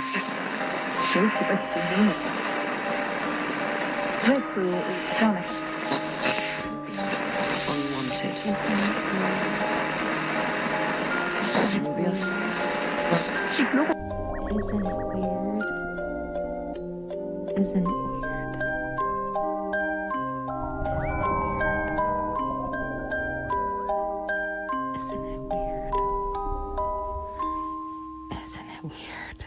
Isn't it weird? Isn't it weird? Isn't it weird? Isn't it weird?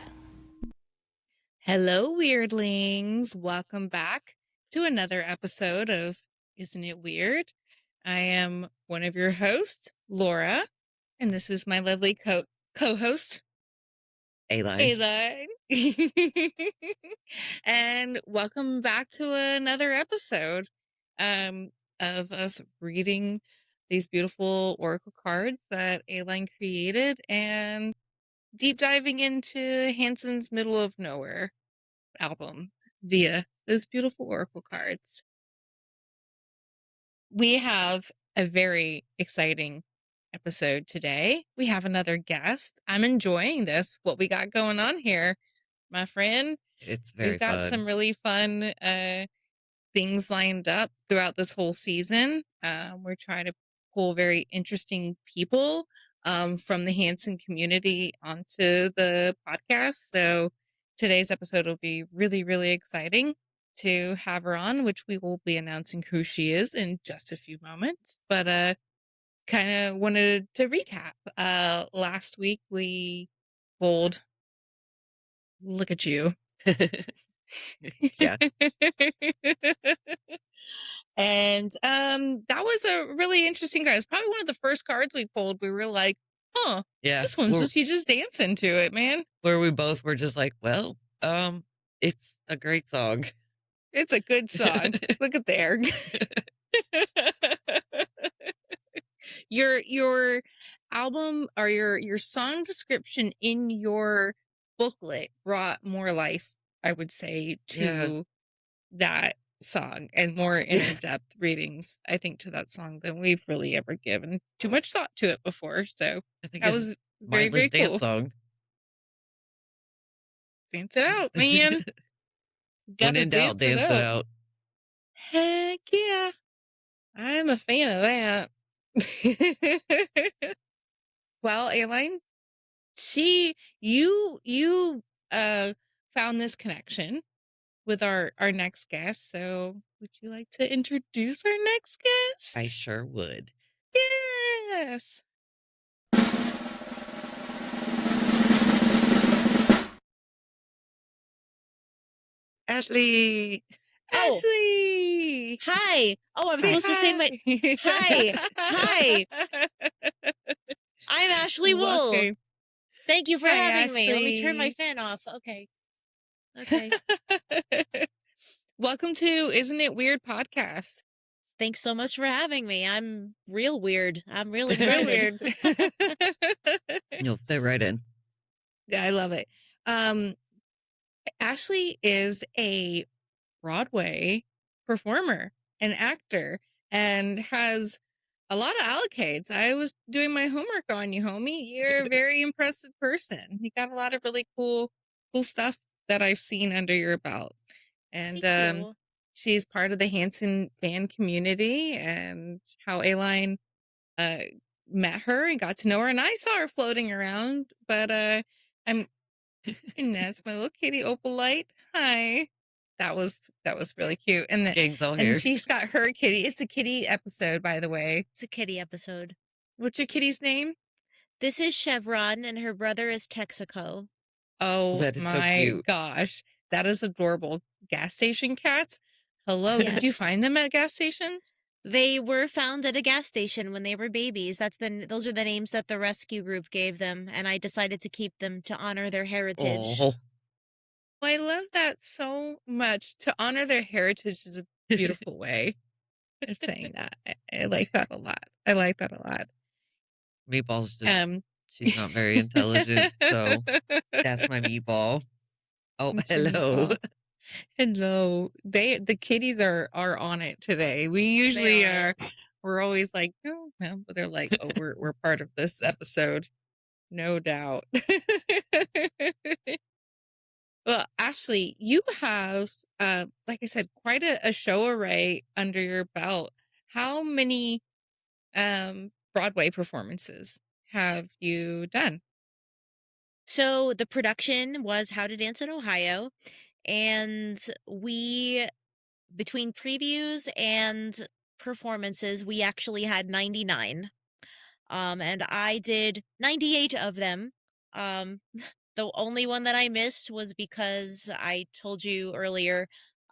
Hello, weirdlings. Welcome back to another episode of Isn't It Weird? I am one of your hosts, Laura, and this is my lovely co-host, Aline. And welcome back to another episode of us reading these beautiful oracle cards that Aline created and deep diving into Hanson's Middle of Nowhere album via those beautiful oracle cards. We have a very exciting episode today. We have another guest. I'm enjoying this, what we got going on here, my friend. It's very We've got fun. some really fun things lined up throughout this whole season. We're trying to pull very interesting people from the Hanson community onto the podcast. So today's episode will be really, really exciting to have her on, which we will be announcing who she is in just a few moments. But kind of wanted to recap. Last week we pulled, look at you. Yeah. And that was a really interesting card. It's probably one of the first cards we pulled. We were like, huh, Yeah. this one's just, you just dance into it, man. Where we both were just like, well, it's a great song. It's a good song. Look at there. Your album or your song description in your booklet brought more life, I would say, to that song and more in-depth readings, I think, to that song than we've really ever given too much thought to it before. So I think that was very, very dance cool. song. Dance it out, man. When in doubt, dance it out. Heck yeah. I'm a fan of that. Well, Aline, you found this connection with our next guest. So would you like to introduce our next guest? I sure would. Yes. Ashley. Ashley. Hi. Oh, I'm supposed to say my hi. Hi. I'm Ashley Wool. Okay. Thank you for Hi, having me. Let me Ashley. turn my fan off. Okay. Welcome to Isn't It Weird podcast. Thanks so much for having me. I'm real weird. I'm really So excited. weird. You'll fit right in. Yeah, I love it. Ashley is a Broadway performer and actor and has a lot of accolades. I was doing my homework on you, homie. You're a very impressive person. You got a lot of really cool stuff that I've seen under your belt. And Thank you. she's part of the Hanson fan community, and how Aline met her and got to know her, and I saw her floating around, but and that's my little kitty Opalite. Hi. That was really cute. And Gang's all here. she's got her kitty. It's a kitty episode, by the way. It's a kitty episode. What's your kitty's name? This is Chevron and her brother is Texaco. Oh, That is so my cute. gosh. That is adorable. Gas station cats. Hello. Did you Yes. find them at gas stations? They were found at a gas station when they were babies. Those are the names that the rescue group gave them, and I decided to keep them to honor their heritage. Oh. I love that so much. To honor their heritage is a beautiful way of saying that. I like that a lot. I like that a lot. Meatball's just, she's not very intelligent, so that's my Meatball. Oh, That's your hello. Meatball. Hello. The kitties are on it today. We usually are. We're always like, oh no, but they're like, oh, we're part of this episode. No doubt. Ashley, you have, like I said, quite a show array under your belt. How many Broadway performances have you done? So the production was How to Dance in Ohio, and we, between previews and performances, we actually had 99. And I did 98 of them. The only one that I missed was because I told you earlier,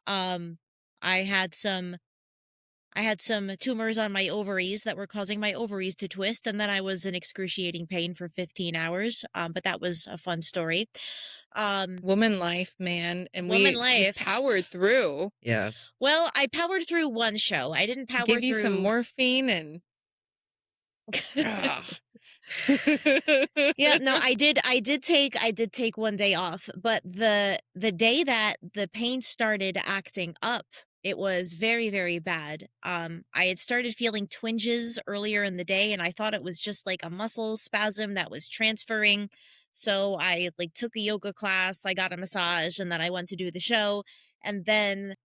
um, I had some tumors on my ovaries that were causing my ovaries to twist, and then I was in excruciating pain for 15 hours. But that was a fun story. Woman life, man, and Woman you life. powered through. Yeah. Well, I powered through one show. I didn't power Give you some through. morphine and. Yeah, no, I did take one day off, but the day that the pain started acting up, it was very, very bad. I had started feeling twinges earlier in the day, and I thought it was just like a muscle spasm that was transferring. So I like took a yoga class, I got a massage, and then I went to do the show. And then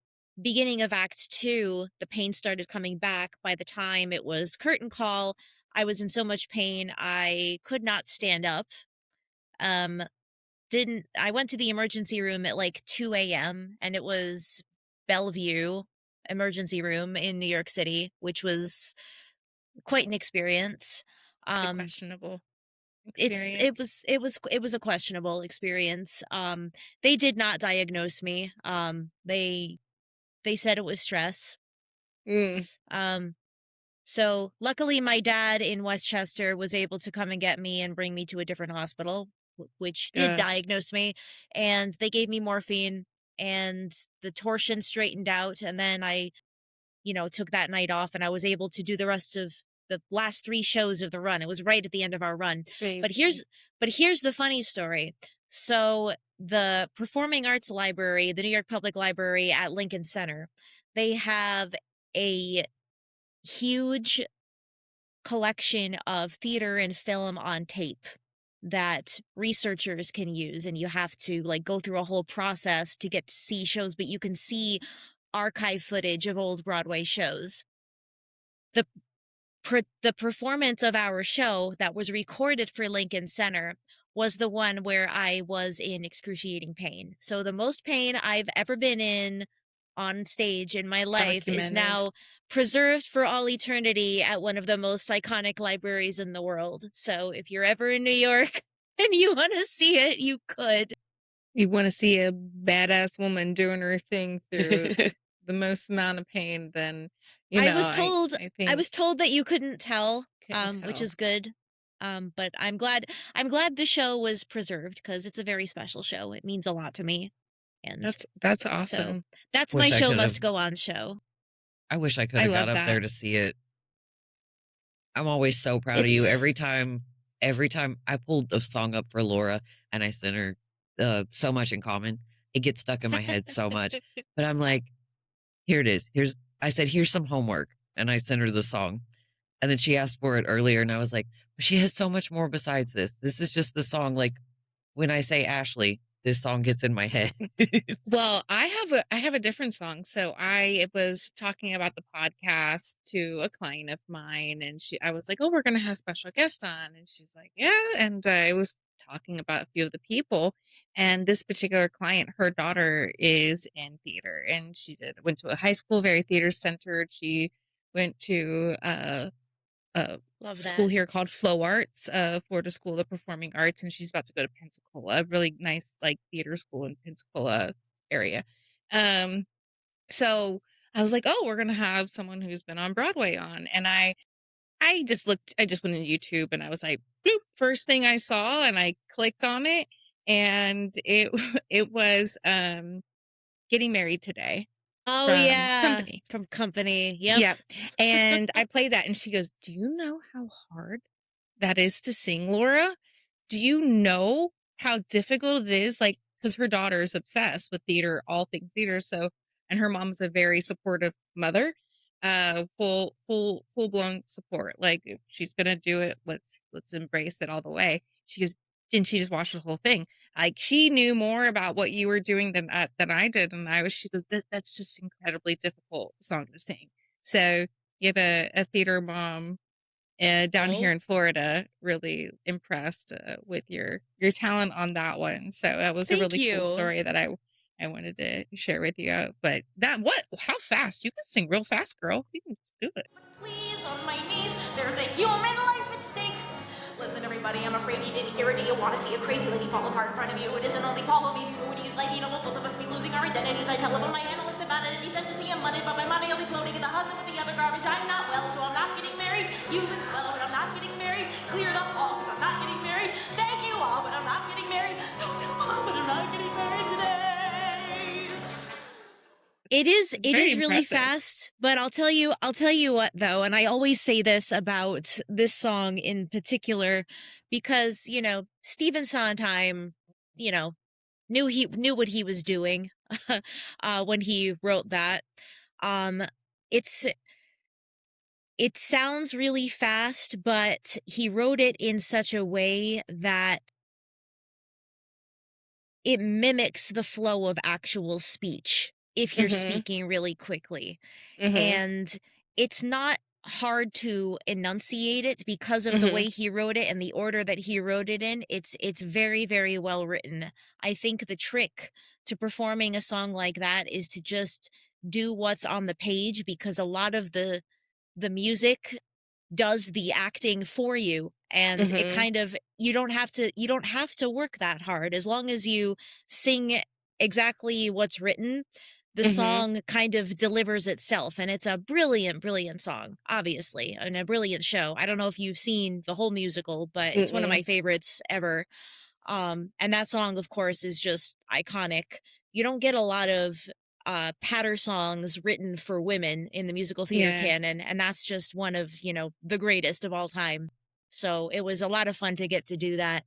beginning of act 2, the pain started coming back. By the time it was curtain call, I was in so much pain, I could not stand up. I went to the emergency room at like 2 a.m. and it was Bellevue emergency room in New York City, which was quite an experience. It's a questionable It experience. was a questionable experience. They did not diagnose me. They said it was stress. So luckily my dad in Westchester was able to come and get me and bring me to a different hospital, which did diagnose me, and they gave me morphine and the torsion straightened out. And then I, took that night off and I was able to do the rest of the last 3 shows of the run. It was right at the end of our run. But here's the funny story. So the Performing Arts Library, the New York Public Library at Lincoln Center, they have a huge collection of theater and film on tape that researchers can use, and you have to like go through a whole process to get to see shows, but you can see archive footage of old Broadway shows. The performance of our show that was recorded for Lincoln Center was the one where I was in excruciating pain. So the most pain I've ever been in on stage in my life is now preserved for all eternity at one of the most iconic libraries in the world. So if you're ever in New York and you want to see it, you could. You want to see a badass woman doing her thing through the most amount of pain, then I was told that you couldn't tell, which is good. But I'm glad the show was preserved because it's a very special show. It means a lot to me. And that's awesome. So that's my show must go on show. I wish I could have got up there to see it. I'm always so proud of you. Every time I pulled a song up for Laura and I sent her So Much in Common, it gets stuck in my head so much. But I'm like, here it is. I said, here's some homework. And I sent her the song. And then she asked for it earlier. And I was like, but she has so much more besides this. This is just the song. Like when I say Ashley, this song gets in my head. Well, I have a different song. So I was talking about the podcast to a client of mine, and I was like, oh, we're going to have a special guest on. And she's like, yeah. And I was talking about a few of the people, and this particular client, her daughter is in theater, and she went to a high school, very theater centered. She went to school here called Flow Arts, Florida School of Performing Arts, and she's about to go to Pensacola, a really nice like theater school in Pensacola area. So I was like, oh, we're gonna have someone who's been on Broadway on, and I just went into YouTube and I was like, bloop, first thing I saw, and I clicked on it, and it was Getting Married Today. Oh, yeah. From Company. Yep. Yeah. And I played that and she goes, do you know how hard that is to sing, Laura? Do you know how difficult it is? Like, because her daughter is obsessed with theater, all things theater. So, and her mom's a very supportive mother, full blown support. Like, if she's going to do it, let's embrace it all the way. She goes, and she just watched the whole thing. Like, she knew more about what you were doing than I did, and she goes, "That's just incredibly difficult song to sing." So you have a theater mom down here in Florida really impressed with your talent on that one. So that was a Thank really cool you. story that I wanted to share with you. But how fast you can sing real fast, girl. You can just do it. Please, on my knees, there's a human life at stake. Listen, everybody, I'm afraid you didn't hear it. Do you want to see a crazy lady fall apart in front of you? It isn't only Paulo, maybe Moody's like, both of us be losing our identities. I telephone my analyst about it, and he said to see him Monday, but my money will be floating in the Hudson with the other garbage. I'm not well, so I'm not getting married. You've been swell, but I'm not getting married. Cleared up all, because I'm not getting married. Thank you all, but I'm not getting married. Don't tell Mom, but I'm not getting married today. It is really impressive. fast, but I'll tell you what though, and I always say this about this song in particular, because, Stephen Sondheim, knew what he was doing when he wrote that. It sounds really fast, but he wrote it in such a way that it mimics the flow of actual speech if you're speaking really quickly. And it's not hard to enunciate it because of the way he wrote it and the order that he wrote it in. It's very, very well written. I think the trick to performing a song like that is to just do what's on the page, because a lot of the music does the acting for you, and it kind of you don't have to work that hard. As long as you sing exactly what's written, the song kind of delivers itself, and it's a brilliant song, obviously, and a brilliant show. I don't know if you've seen the whole musical, but it's one of my favorites ever. And that song, of course, is just iconic. You don't get a lot of patter songs written for women in the musical theater canon, and that's just one of the greatest of all time. So it was a lot of fun to get to do that.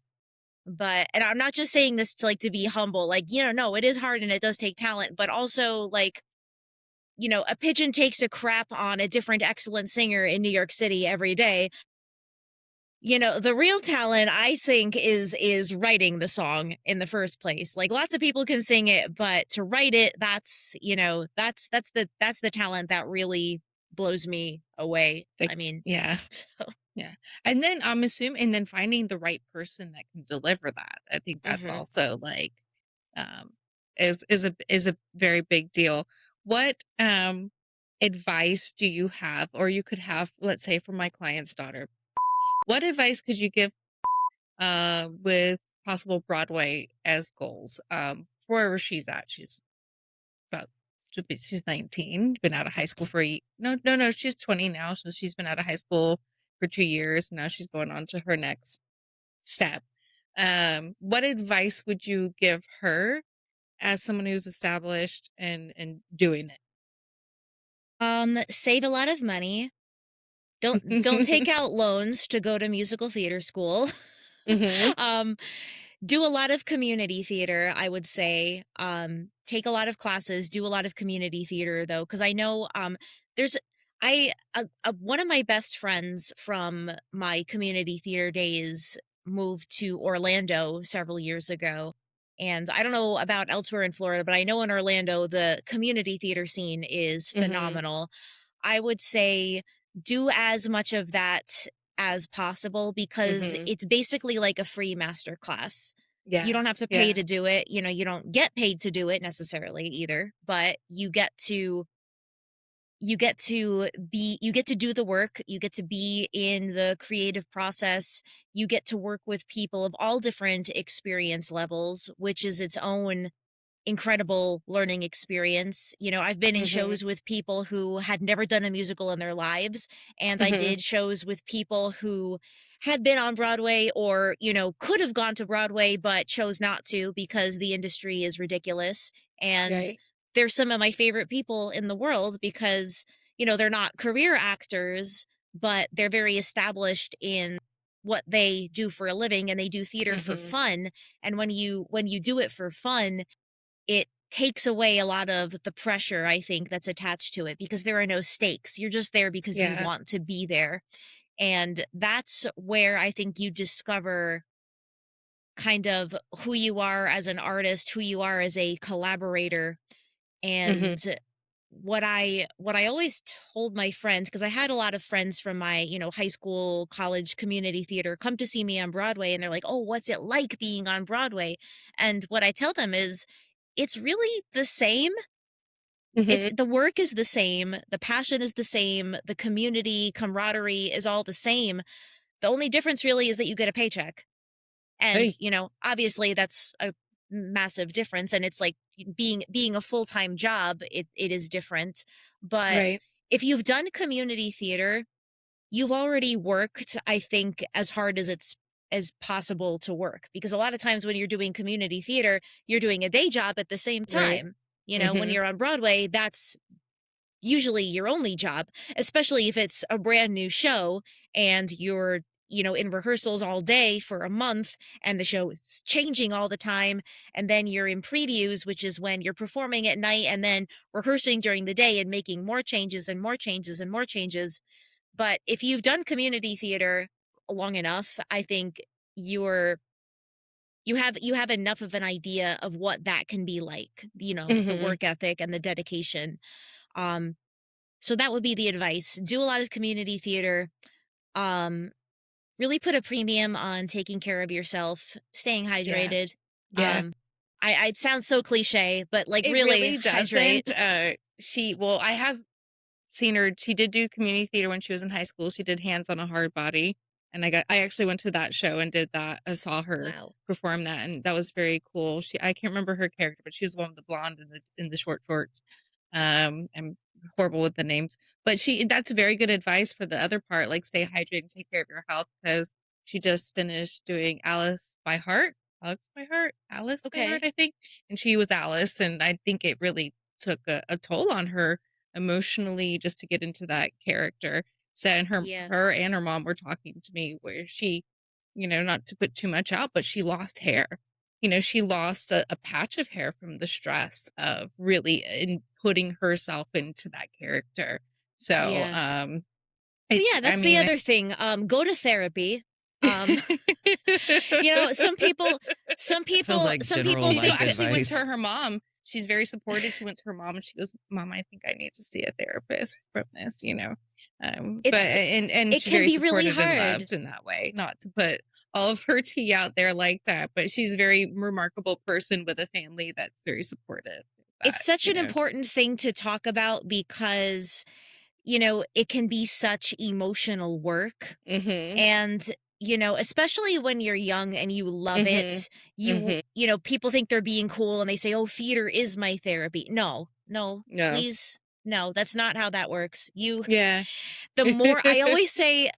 But, and I'm not just saying this to be humble, no, it is hard and it does take talent, but also a pigeon takes a crap on a different excellent singer in New York City every day. The real talent, I think, is writing the song in the first place. Lots of people can sing it, but to write it, that's the talent that really blows me away. Yeah. So. Yeah. And then I'm assuming, and then finding the right person that can deliver that. I think that's also is a very big deal. What advice do you have, or you could have, let's say, for my client's daughter? What advice could you give with possible Broadway as goals? Wherever she's at, she's 19, been out of high school for no, she's 20 now, so she's been out of high school for 2 years. Now she's going on to her next step. What advice would you give her as someone who's established and doing it? Save a lot of money. Don't take out loans to go to musical theater school. Do a lot of community theater, I would say. Take a lot of classes, do a lot of community theater though, because I know there's one of my best friends from my community theater days moved to Orlando several years ago. And I don't know about elsewhere in Florida, but I know in Orlando, the community theater scene is phenomenal. I would say do as much of that as possible, because it's basically like a free master class. Yeah. You don't have to pay to do it. You don't get paid to do it necessarily either, but you get to do the work. You get to be in the creative process. You get to work with people of all different experience levels, which is its own incredible learning experience. I've been in shows with people who had never done a musical in their lives, and I did shows with people who had been on Broadway or, could have gone to Broadway but chose not to because the industry is ridiculous. And they're some of my favorite people in the world because, they're not career actors, but they're very established in what they do for a living, and they do theater for fun. And when you do it for fun, it takes away a lot of the pressure, I think, that's attached to it, because there are no stakes. You're just there because you want to be there. And that's where I think you discover kind of who you are as an artist, who you are as a collaborator. And what I always told my friends, because I had a lot of friends from my, high school, college community theater come to see me on Broadway, and they're like, "Oh, what's it like being on Broadway?" And what I tell them is it's really the same. The work is the same, the passion is the same, the community camaraderie is all the same. The only difference really is that you get a paycheck. And, Hey. Obviously that's a massive difference, and it's like being a full-time job, it is different. But Right. if you've done community theater, you've already worked, I think, as hard as it's as possible to work, because a lot of times when you're doing community theater, you're doing a day job at the same Right. time. When you're on Broadway, that's usually your only job, especially if it's a brand new show and you're, in rehearsals all day for a month, and the show is changing all the time. And then you're in previews, which is when you're performing at night and then rehearsing during the day and making more changes and more changes and more changes. But if you've done community theater long enough, I think you're you have enough of an idea of what that can be like, the work ethic and the dedication. Um, so that would be the advice. Do a lot of community theater. Um, really put a premium on taking care of yourself, staying Yeah. hydrated. Yeah. It sounds so cliche, but like It really really hydrate. doesn't. I have seen her. She did do community theater when she was in high school. She did Hands on a Hard Body. And I actually went to that show and did that. I saw her Wow. perform that, and that was very cool. I can't remember her character, but she was one of the blonde in the short shorts. I'm horrible with the names, but that's very good advice for the other part, like stay hydrated and take care of your health, because she just finished doing Alice by Heart. Alice by Heart, Okay. I think. And she was Alice, and I think it really took a toll on her emotionally just to get into that character. So, and Yeah. her and her mom were talking to me where she, not to put too much out, but she lost hair. She lost a patch of hair from the stress of really putting herself into that character. So, Yeah. But it's, yeah, I that's the mean, other thing. Go to therapy. Um, some people, some Feels people, like some general people she life think that, actually went to advice. her mom. She's very supportive. She went to her mom and she goes, "Mom, I think I need to see a therapist from this," but and it she's can very be really supportive and hard. loved in that way. Not to put all of her tea out there like that, but she's a very remarkable person with a family that's very supportive of It's that, such an important thing to talk about because, it can be such emotional work. Mhm. And, especially when you're young and you love Mhm. it, people think they're being cool and they say, "Oh, theater is my therapy." No, no, No. please. No, that's not how that works. Yeah. The more I always say,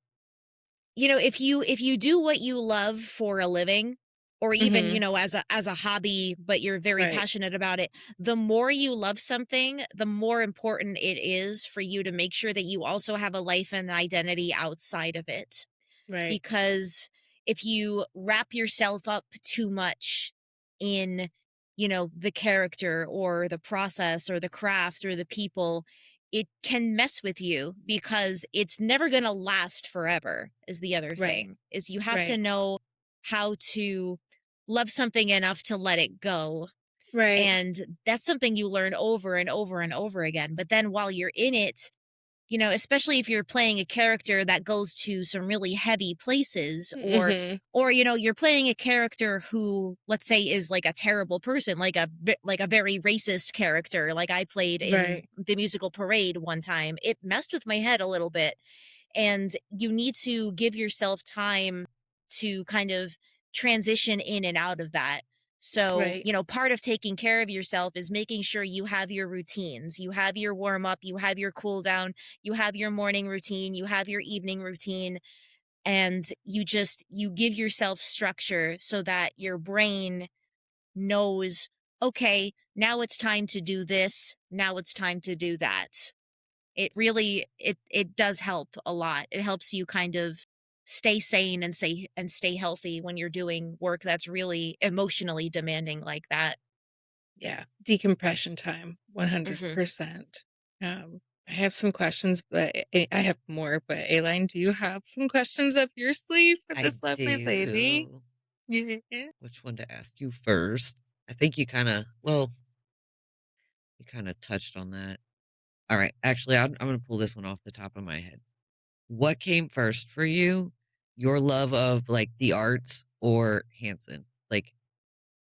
if you do what you love for a living, or even, Mhm. as a hobby, but you're very Right. passionate about it, the more you love something, the more important it is for you to make sure that you also have a life and identity outside of it. Right. Because if you wrap yourself up too much in, the character or the process or the craft or the people, it can mess with you because it's never going to last forever. Is the other Right. thing, is you have to Right. know how to love something enough to let it go. Right. And that's something you learn over and over and over again. But then while you're in it, especially if you're playing a character that goes to some really heavy places, or Mhm. you're playing a character who, let's say, is like a terrible person, like a very racist character, like I played in Right. the musical Parade one time. It messed with my head a little bit, and you need to give yourself time to kind of transition in and out of that. So, Right. part of taking care of yourself is making sure you have your routines, you have your warm up, you have your cool down, you have your morning routine, you have your evening routine, and you give yourself structure so that your brain knows, okay, now it's time to do this, now it's time to do that. It really it does help a lot. It helps you kind of stay sane and stay healthy when you're doing work that's really emotionally demanding like that. Yeah. Decompression time, Mhm. 100%. I have some questions, but I have more. But Aline, do you have some questions up your sleeve for I this lovely lady? do. Yeah. Which one to ask you first? I think you kind of, well, you kind of touched on that. All right. Actually, I'm going to pull this one off the top of my head. What came first for you? Your love of like the arts or Hanson? Like,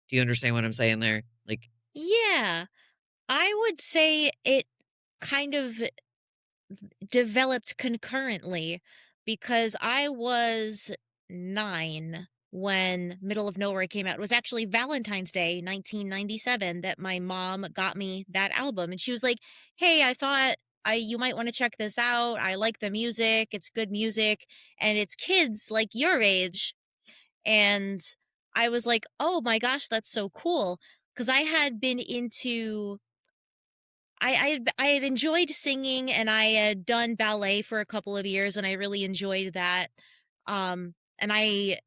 do you understand what I'm saying there? Like, Yeah, I would say it kind of developed concurrently because I was 9 when Middle of Nowhere came out. It was actually Valentine's Day, 1997, that my mom got me that album. And she was like, "Hey, I thought you might want to check this out. I like the music. It's good music. And it's kids like your age." And I was like, "Oh my gosh, that's so cool." Because I had been into I had enjoyed singing and I had done ballet for a couple of years and I really enjoyed that. And I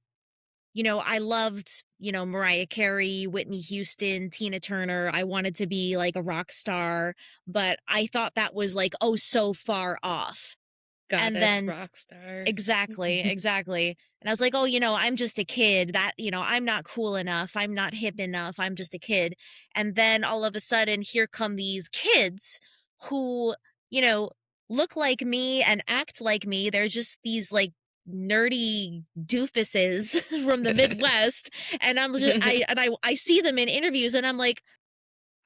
loved, Mariah Carey, Whitney Houston, Tina Turner. I wanted to be like a rock star, but I thought that was like, oh, so far off. And Goddess then rock star. exactly, exactly. And I was like, "Oh, I'm just a kid. I'm not cool enough. I'm not hip enough. I'm just a kid." And then all of a sudden, here come these kids who, you know, look like me and act like me. They're just these like nerdy doofuses from the Midwest. And I see them in interviews and I'm like,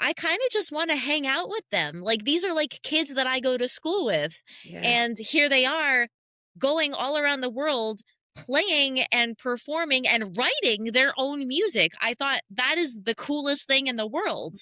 I kind of just want to hang out with them. Like, these are like kids that I go to school with. Yeah. And here they are going all around the world, playing and performing and writing their own music. I thought that is the coolest thing in the world.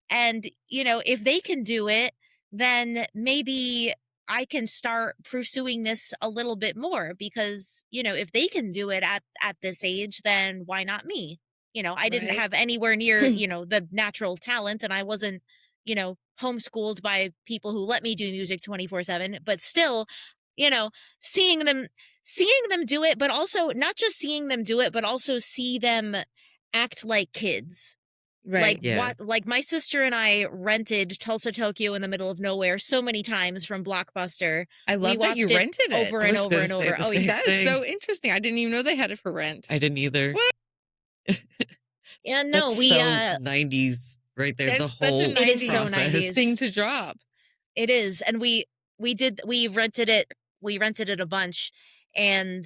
And, if they can do it, then maybe I can start pursuing this a little bit more because, if they can do it at this age, then why not me? I didn't Right. have anywhere near, the natural talent and I wasn't, homeschooled by people who let me do music 24/7, but still, seeing them do it, but also not just seeing them do it, but also see them act like kids. Right. Yeah. Like my sister and I rented Tulsa, Tokyo in the Middle of Nowhere so many times from Blockbuster. I We love that you watched it rented it. over I and was over gonna and say over. the Oh, same That is thing. so interesting. I didn't even know they had it for rent. I didn't either. What? yeah, no, That's we so 90s right there. The It's such a whole It is so process. 90s. thing to drop. It is, and we rented it. We rented it a bunch, and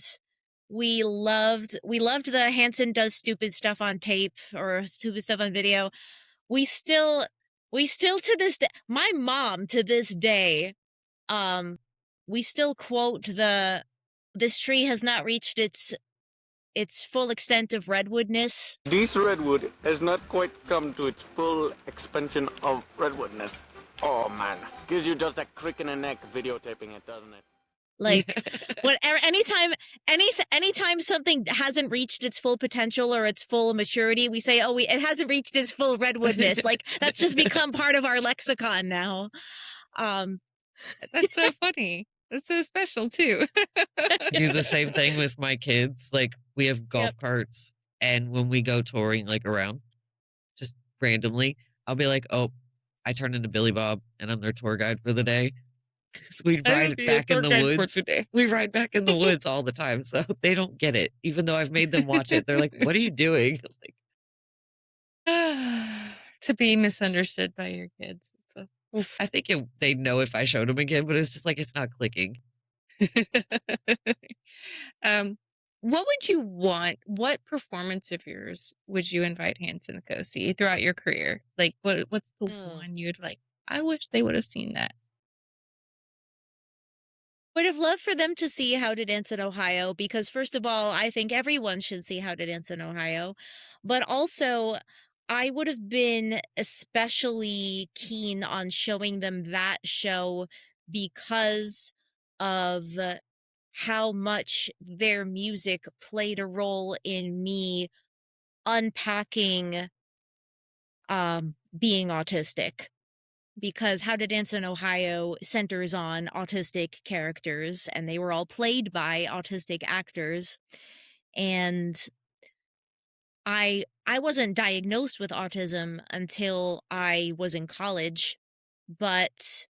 we loved the Hanson does stupid stuff on tape or stupid stuff on video. We still to this day, my mom to this day, we still quote this tree has not reached its full extent of redwoodness. This redwood has not quite come to its full expansion of redwoodness. Oh man, gives you just a crick in the neck videotaping it, doesn't it? Like whatever, anytime something hasn't reached its full potential or its full maturity, we say, "Oh, it hasn't reached its full redwoodness." Like that's just become part of our lexicon now. That's so funny. That's so special too. Do the same thing with my kids. Like we have golf Yep. carts, and when we go touring, like around, just randomly, I'll be like, "Oh, I turn into Billy Bob, and I'm their tour guide for the day." So we ride back in the woods. We ride back in the woods all the time, so they don't get it. Even though I've made them watch it, they're like, "What are you doing?" I was like, to be misunderstood by your kids. I think they'd know if I showed them again, but it's just like it's not clicking. What would you want? What performance of yours would you invite Hanson to go see throughout your career? Like, what's the one you'd like? I wish they would have seen that. Would have loved for them to see How to Dance in Ohio because, first of all, I think everyone should see How to Dance in Ohio. But also, I would have been especially keen on showing them that show because of how much their music played a role in me unpacking being autistic. Because How to Dance in Ohio centers on autistic characters, and they were all played by autistic actors. And I wasn't diagnosed with autism until I was in college, but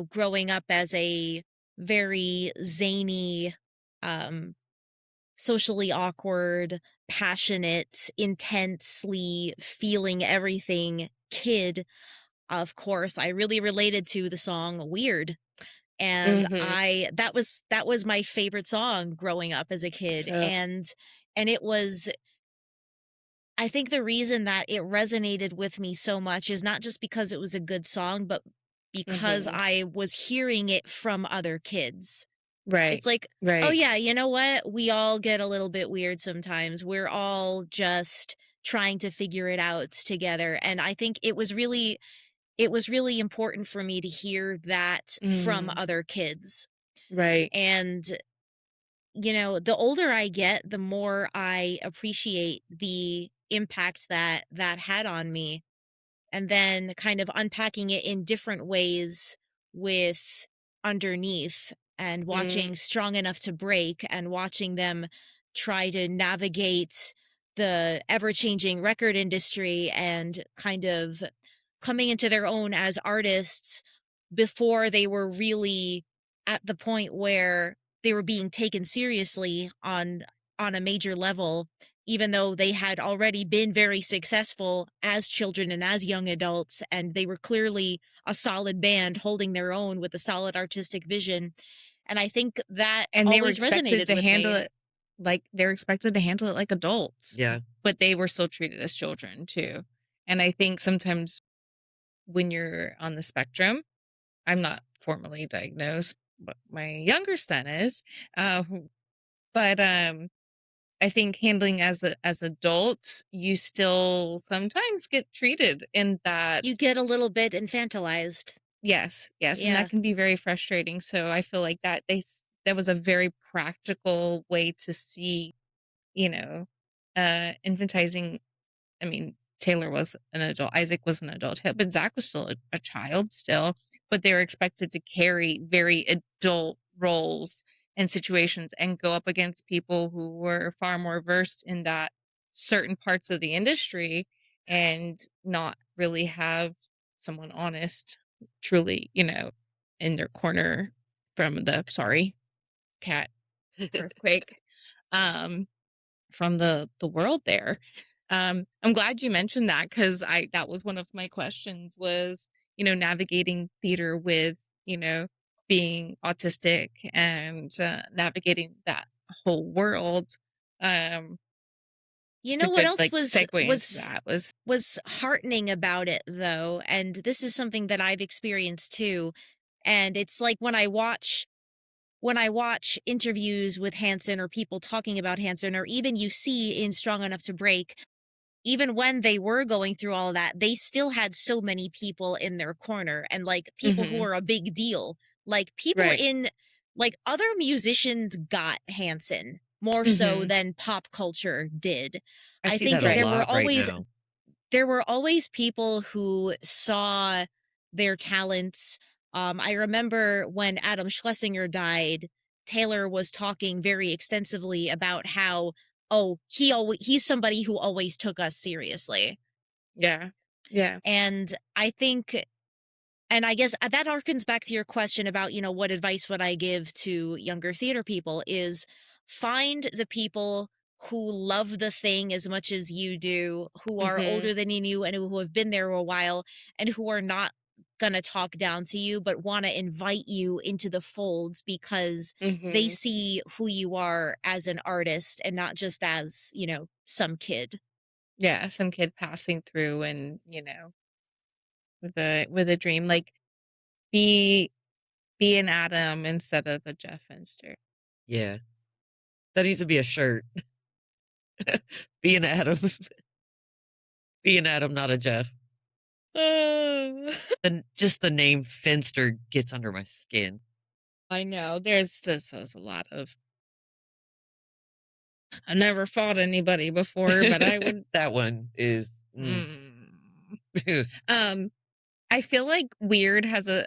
growing up as a very zany socially awkward, passionate, intensely feeling everything kid, of course, I really related to the song Weird. And Mm-hmm. that was my favorite song growing up as a kid. So, And it was, I think the reason that it resonated with me so much is not just because it was a good song, but because mm-hmm. I was hearing it from other kids. Right. It's like, oh Right. yeah, you know what? We all get a little bit weird sometimes. We're all just trying to figure it out together. And I think it was really important for me to hear that from Mm, other kids. right. And you know, the older I get, the more I appreciate the impact that that had on me, and then kind of unpacking it in different ways with Underneath, and Mm. watching Strong Enough to Break, and watching them try to navigate the ever-changing record industry and kind of coming into their own as artists before they were really at the point where they were being taken seriously on a major level, even though they had already been very successful as children and as young adults, and they were clearly a solid band holding their own with a solid artistic vision. And I think that And they were always expected resonated to with handle me. it like they're expected to handle it like adults, Yeah. but they were still treated as children too. And I think sometimes when you're on the spectrum, I'm not formally diagnosed, but my younger son is. But I think handling as adults, you still sometimes get treated in that. You get a little bit infantilized. Yes, yes, and Yeah. that can be very frustrating. So I feel like that that was a very practical way to see, infantizing. I mean, Taylor was an adult, Isaac was an adult, but Zach was still a child still, but they were expected to carry very adult roles and situations and go up against people who were far more versed in that certain parts of the industry and not really have someone honest, truly, in their corner from the, sorry, cat earthquake. Um, from the world there. I'm glad you mentioned that because that was one of my questions was, navigating theater with, being autistic and navigating that whole world. You It's a know what good else like segue into that was heartening about it though, and this is something that I've experienced too, and it's like when I watch interviews with Hanson or people talking about Hanson, or even you see in Strong Enough to Break, even when they were going through all of that, they still had so many people in their corner, and like people who were a big deal. Like people right. in like other musicians got Hanson more so than pop culture did. I I see think that a Right. lot right now. there were always people who saw their talents. I remember when Adam Schlesinger died, Taylor was talking very extensively about how, oh, he's somebody who always took us seriously. Yeah. Yeah. And I think, and I guess that harkens back to your question about, you know, what advice would I give to younger theater people is find the people who love the thing as much as you do, who are older than you and who have been there a while, and who are not going to talk down to you, but want to invite you into the folds because they see who you are as an artist and not just as, you know, some kid. Yeah. Some kid passing through and, with a dream, like be an Adam instead of a Jeff Finster. Yeah. That needs to be a shirt. Be an Adam. Be an Adam, not a Jeff. And just the name Finster gets under my skin. I know. There's a lot of. I never fought anybody before, but I would. That one is. I feel like Weird has a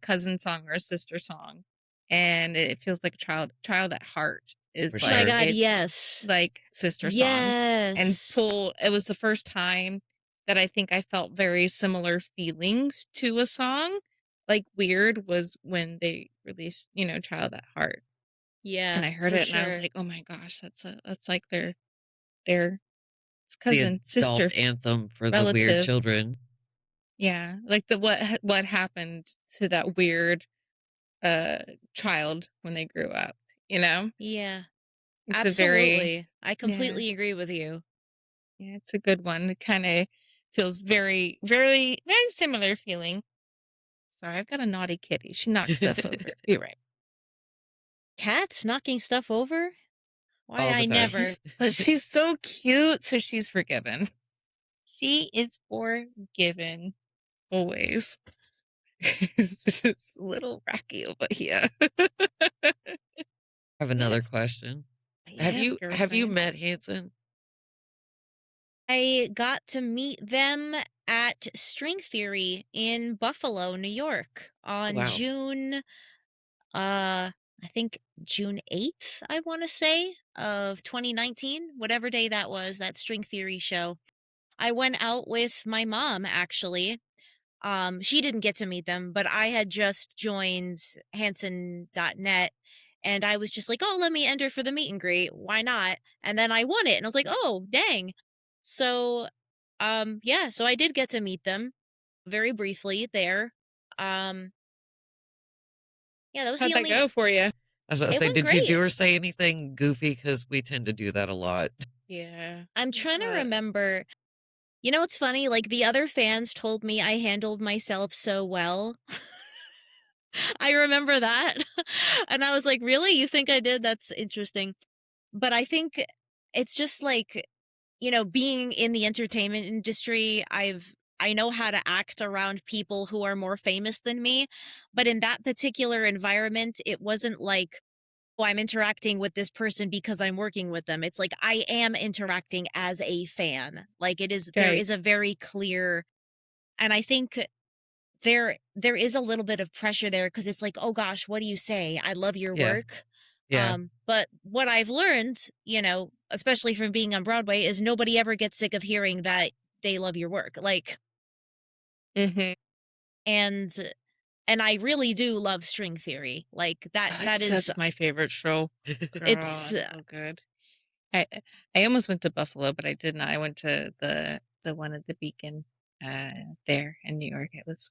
cousin song or a sister song, and it feels like a child at heart is For like Oh my God, it's yes. like sister song. And Yes. it was the first time that I think I felt very similar feelings to a song. Like Weird was when they released, Child at Heart. Yeah, And I heard for it and I was sure. like, oh my gosh, that's like their The cousin, sister, adult anthem for the weird relative. children. Yeah, like what happened to that weird child when they grew up, you know? Yeah, It's a very absolutely. I yeah, completely agree with you. yeah, it's a good one. It kind of feels very, very, very similar feeling. Sorry, I've got a naughty kitty. She knocks stuff over. Be right. Cats knocking stuff over? Why, All the I time. never. But she's so cute, so she's forgiven. She is forgiven always. It's just a little wacky over here. I have another question. Have Yes, you girlfriend. met Hanson? I got to meet them at String Theory in Buffalo, New York on Wow. June, I think June 8th, I want to say, of 2019, whatever day that was, that String Theory show. I went out with my mom, actually. She didn't get to meet them, but I had just joined Hanson.net and I was just like, oh, let me enter for the meet and greet. Why not? And then I won it and I was like, oh, dang. So, yeah, so I did get to meet them very briefly there. Yeah, that was How'd the that only. go for you? I was about to It say, went did you do great. or say anything goofy? Because we tend to do that a lot. Yeah. I'm trying to remember. You know what's funny? Like, the other fans told me I handled myself so well. I remember that. And I was like, really? You think I did? That's interesting. But I think it's just like, being in the entertainment industry, I know how to act around people who are more famous than me. But in that particular environment, it wasn't like, oh, I'm interacting with this person because I'm working with them. It's like I am interacting as a fan. Like there Right. is a very clear, and I think there is a little bit of pressure there because it's like, oh gosh, what do you say? I love your Yeah. work. Yeah. But what I've learned, especially from being on Broadway, is nobody ever gets sick of hearing that they love your work. Like, Mm-hmm. and I really do love String Theory. Like that is That's my favorite show. Girl, it's it's so good. I almost went to Buffalo, but I did not. I went to the one at the Beacon there in New York. It's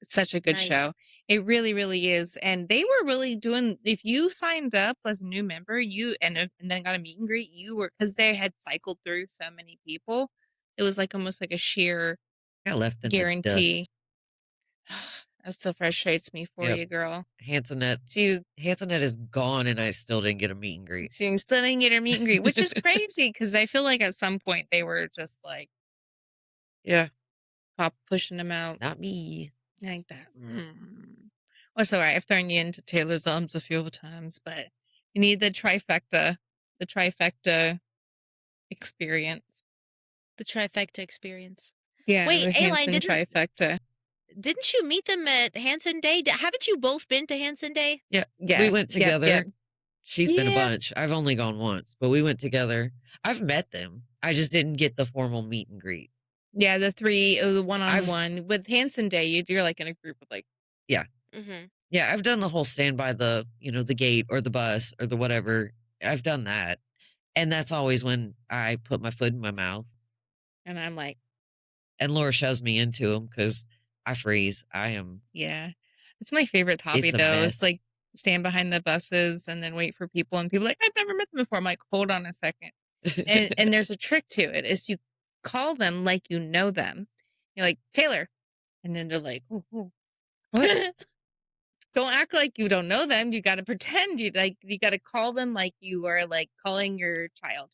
such a good nice. show. It really, really is. And they were really doing, if you signed up as a new member, and then got a meet and greet, you were, because they had cycled through so many people. It was like almost like a sheer I left in the guarantee. dust. That still frustrates me for Yep. you, girl. Hansonet is gone, and I still didn't get a meet and greet. She still didn't get her meet and greet, which is crazy because I feel like at some point they were just like, Yeah, pop pushing them out not me. like that. Well, it's all right. I've thrown you into Taylor's arms a few times, but you need the trifecta experience. The trifecta experience. Yeah, Wait, the Aline, Hanson trifecta. didn't you meet them at Hanson Day? Haven't you both been to Hanson Day? Yeah, Yeah, we went together. Yep. She's been a bunch. I've only gone once, but we went together. I've met them. I just didn't get the formal meet and greet. Yeah, the one-on-one with Hanson Day. You're like in a group of like. Yeah. Mm-hmm. Yeah, I've done the whole stand by the the gate or the bus or the whatever. I've done that, and that's always when I put my foot in my mouth. And I'm like, and Laura shoves me into them because I freeze. I am. Yeah, it's my favorite hobby It's a though. mess. It's like stand behind the buses and then wait for people, and people are like, I've never met them before. I'm like, hold on a second. And there's a trick to it. Is you call them like you know them. You're like, Taylor, and then they're like, ooh, what? Don't act like you don't know them. You got to pretend you got to call them like you are like calling your child.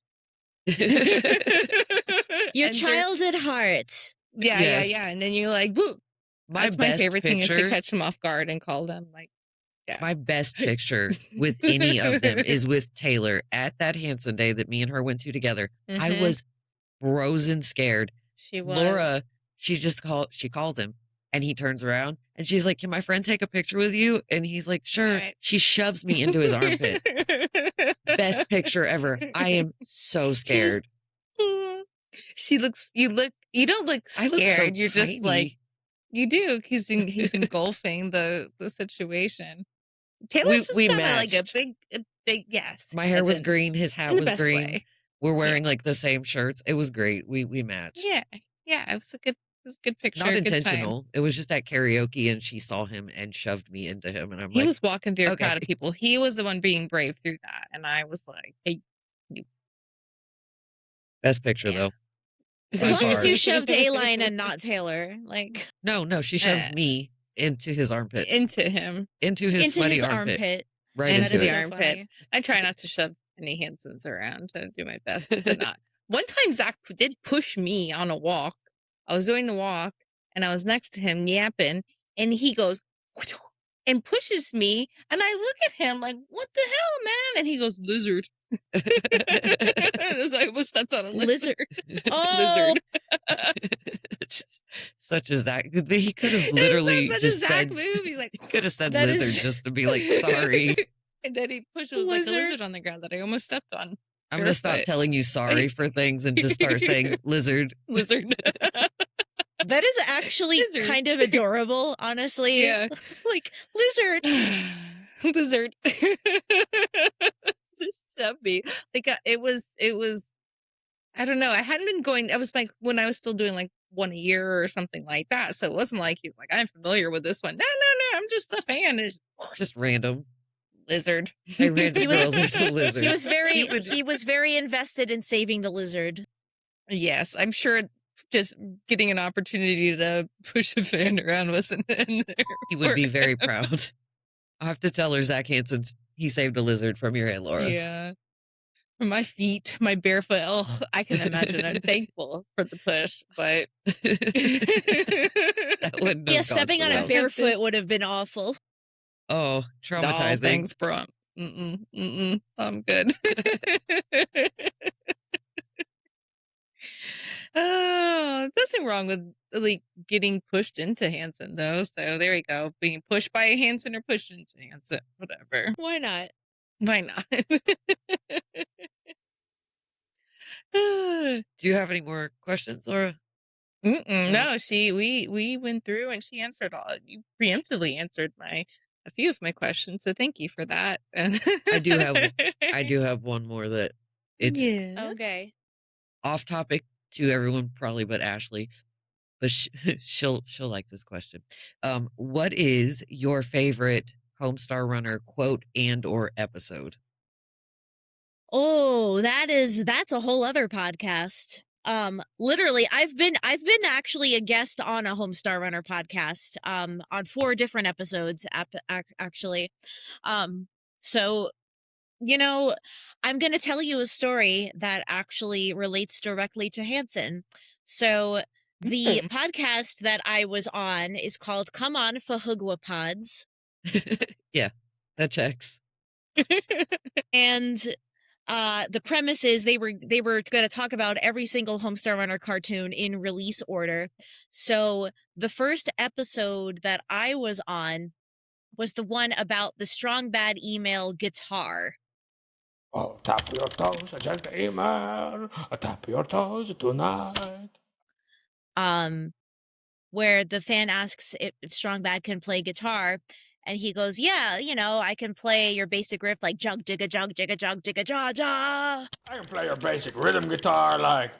Your child at heart. Yeah, Yes. yeah. And then you're like, boo. That's my favorite thing is to catch them off guard and call them like, yeah. My best picture with any of them is with Taylor at that Hanson Day that me and her went to together. I was frozen scared. She was. Laura, she calls him and he turns around and she's like, can my friend take a picture with you? And he's like, sure. Right. She shoves me into his armpit. Best picture ever. I am so scared. You don't look scared. I look so You're tiny. just like, you do. He's engulfing the situation. Taylor's just got like a Yes. My hair was green. His hat in the was best green. way. We're wearing like the same shirts. It was great. We matched. Yeah. Yeah. It was a good picture. Not good time. intentional. It was just at karaoke and she saw him and shoved me into him. And I'm He like, was walking through a okay. crowd of people. He was the one being brave through that. And I was like, hey, you. Best picture though. As By long as far. you shoved Aline and not Taylor, like No, she shoves me into his armpit. Into him. Into his into sweaty his armpit. armpit. Right Into into the it. armpit. Funny. I try not to shove any Hansons around. I do my best to not. One time Zach did push me on a walk. I was doing the walk and I was next to him yapping and he goes and pushes me and I look at him like, what the hell, man? And he goes, lizard. So I was stepped on a lizard. Oh. Just such a Zach. He could have literally such just a Zach said, move. He's like, he could have said That lizard is- just to be like, sorry. and then he pushed like a Lizard. lizard on the ground that I almost stepped on. I'm going to stop Barefoot. telling you sorry for things and just start saying lizard. Lizard. That is actually Lizard. kind of adorable, honestly. Yeah. Like, lizard. Lizard. Just shoved me. Like it was I don't know. I hadn't been going, I was like when I was still doing like one a year or something like that. So it wasn't like he's like, I'm familiar with this one. No, I'm just a fan. It's Just random. lizard. I ran the He was- girl, there's a lizard. He was very invested in saving the lizard. Yes, I'm sure just getting an opportunity to push a fan around wasn't in there. He would be very proud. I'll have to tell her, Zach Hanson, he saved a lizard from your Aunt Laura. Yeah. From my feet, my barefoot. Oh, I can imagine. I'm thankful for the push, but That wouldn't have Yeah, gone stepping so on well. a barefoot would have been awful. Oh, Oh, traumatizing. thanks, bro. I'm good. Oh, nothing wrong with like getting pushed into Hanson though. So there we go. Being pushed by a Hanson or pushed into Hanson, whatever. Why not? Why not? Do you have any more questions, Laura? No, we went through and she answered all. You preemptively answered a few of my questions, so thank you for that. I do have one more that it's Okay. off topic to everyone probably but Ashley, but she'll like this question. What is your favorite Homestar Runner quote and or episode? Oh, that's a whole other podcast. Literally, I've been actually a guest on a Homestar Runner podcast, on 4 different episodes, actually. So, you know, I'm going to tell you a story that actually relates directly to Hanson. So the podcast that I was on is called Come On Fahugwa Pods. Yeah, that checks. And the premise is they were going to talk about every single Homestar Runner cartoon in release order. So the first episode that I was on was the one about the Strong Bad email guitar. Oh, tap your toes, I check the email. Tap your toes tonight. Where the fan asks if Strong Bad can play guitar. And he goes, yeah, you know, I can play your basic riff like jug, jigga, jug, jigga, jug, jigga, jaw, jaw. I can play your basic rhythm guitar like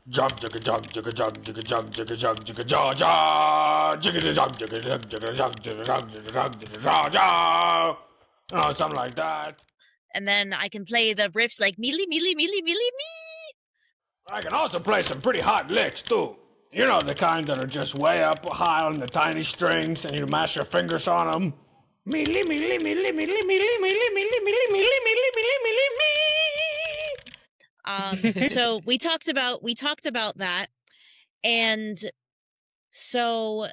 jug, jigga, jug, jigga, jug, jigga, jug, jigga, jug, jigga, jaw, jaw, jigga, jug, jigga, jug, jigga, jug, jigga, jug, jigga, jug, jigga, jaw, jaw. You know, something like that. And then I can play the riffs like mealy, mealy, mealy, mealy, me. I can also play some pretty hot licks too. You know, the kind that are just way up high on the tiny strings and you mash your fingers on them. Mealy, mealy, mealy, mealy, mealy, mealy, mealy, mealy, mealy, mealy, mealy, mealy. So we talked about that. And so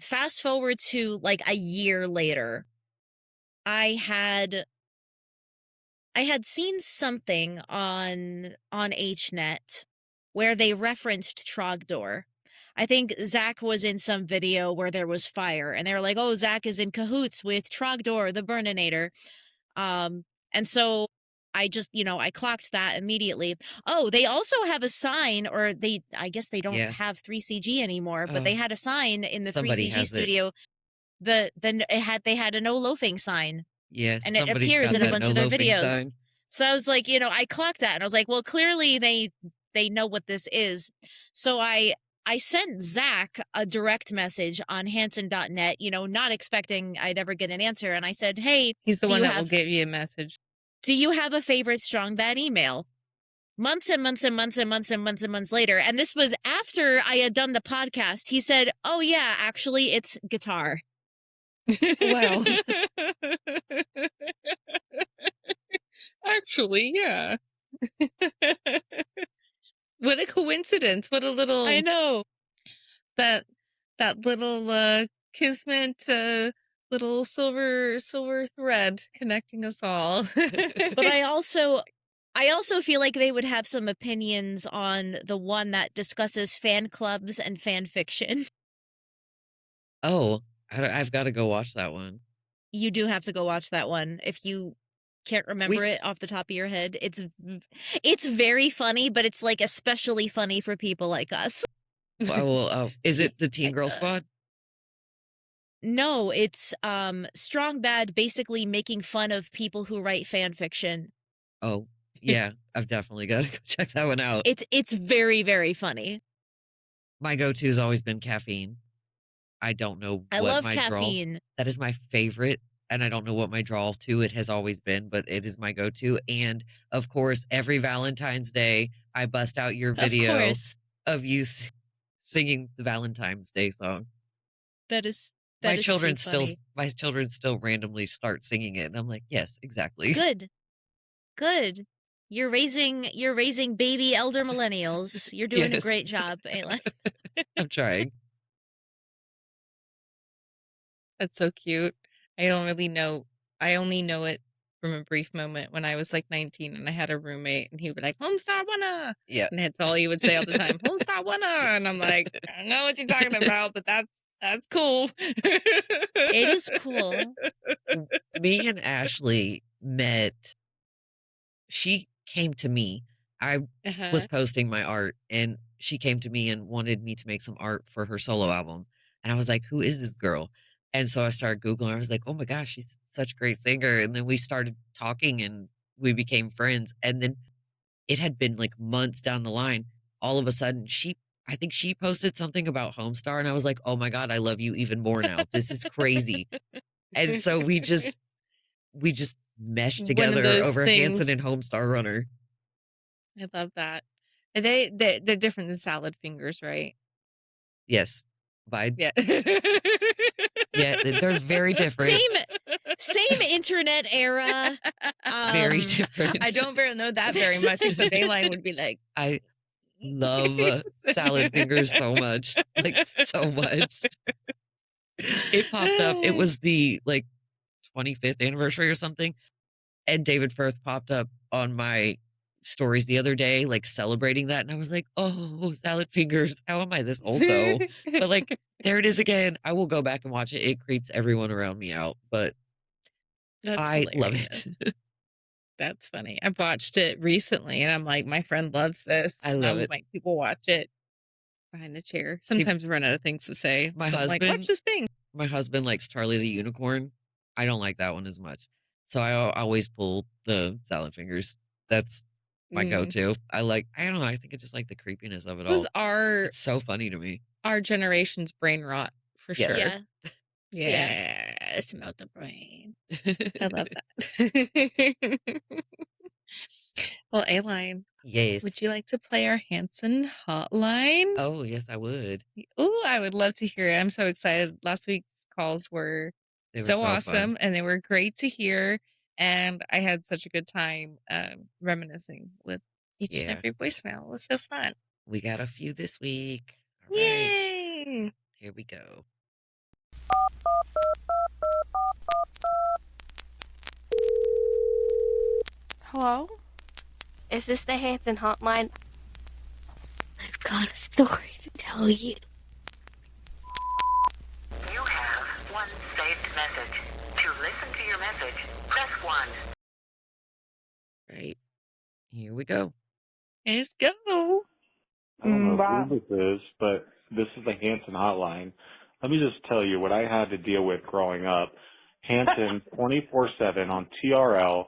fast forward to like a year later, I had seen something on HNet where they referenced Trogdor. I think Zach was in some video where there was fire and they were like, oh, Zach is in cahoots with Trogdor, the Burninator. And so I just, I clocked that immediately. Oh, they also have a sign, or I guess they don't have 3CG anymore, but they had a sign in the 3CG studio. They had a no loafing sign. Yes, and it somebody's appears got in a that bunch no of their loafing videos. sign. So I was like, I clocked that, and I was like, well, clearly they know what this is. So I sent Zach a direct message on Hanson.net, not expecting I'd ever get an answer. And I said, hey, He's the one that will give you a message. Do you have a favorite strong bad email? Months and months and months and months and months and months later. And this was after I had done the podcast. He said, oh, yeah, actually, it's guitar. Wow. Actually, yeah. What a coincidence. What a little... I know. That little kismet, little silver thread connecting us all. But I also feel like they would have some opinions on the one that discusses fan clubs and fan fiction. Oh, I've got to go watch that one. You do have to go watch that one if you can't remember it off the top of your head. It's very funny, but it's like especially funny for people like us. Is it the Teen Girl Squad? No, it's Strong Bad basically making fun of people who write fan fiction. Oh, yeah, I've definitely got to go check that one out. It's very, very funny. My go-to has always been caffeine. I don't know I what love my caffeine. draw. That is my favorite, and I don't know what my draw to it has always been, but it is my go-to. And of course, every Valentine's Day, I bust out your video of you singing the Valentine's Day song. My children still randomly start singing it, and I'm like, yes, exactly. Good. You're raising baby elder millennials. You're doing a great job, Aline. I'm trying. That's so cute. I don't really know. I only know it from a brief moment when I was like 19 and I had a roommate and he would be like, Homestar Winner. Yeah. And that's all he would say all the time, Homestar Winner. And I'm like, I don't know what you're talking about, but that's cool. It is cool. Me and Ashley met. She came to me. I was posting my art and she came to me and wanted me to make some art for her solo album. And I was like, who is this girl? And so I started Googling. I was like, oh my gosh, she's such a great singer. And then we started talking and we became friends. And then it had been like months down the line. All of a sudden, I think she posted something about Homestar. And I was like, oh my God, I love you even more now. This is crazy. And so we just meshed together over Hanson and Homestar Runner. I love that. They're different than Salad Fingers, right? Yes. Yeah. Yeah, they're very different. Same internet era. Very different. I don't know that very much, except Aline would be like, I love Salad Fingers so much. Like, so much. It popped up. It was the, 25th anniversary or something. And David Firth popped up on my stories the other day, celebrating that. And I was like, oh, Salad Fingers. How am I this old, though? But, there it is again. I will go back and watch it. It creeps everyone around me out. But I love it. That's funny. I watched it recently, and I'm like, my friend loves this. I love it. Make people watch it behind the chair. Sometimes I run out of things to say. My husband, watch this thing. My husband likes Charlie the Unicorn. I don't like that one as much. So I always pull the Salad Fingers. That's my go-to. I don't know. I think I just like the creepiness of it all. It's so funny to me. Our generation's brain rot, for sure. Yeah. It's about the brain. I love that. Well, Aline. Yes. Would you like to play our Hanson Hotline? Oh, yes, I would. Oh, I would love to hear it. I'm so excited. Last week's calls were so awesome, fun. And they were great to hear. And I had such a good time reminiscing with each and every voicemail. It was so fun. We got a few this week. All Yay! Right. Here we go. Hello? Is this the Hanson Hotline? I've got a story to tell you. You have one saved message. To listen to your message, press 1. Right. Here we go. Let's go. I don't know who this is, but this is the Hanson Hotline. Let me just tell you what I had to deal with growing up. Hanson 24/7 on TRL.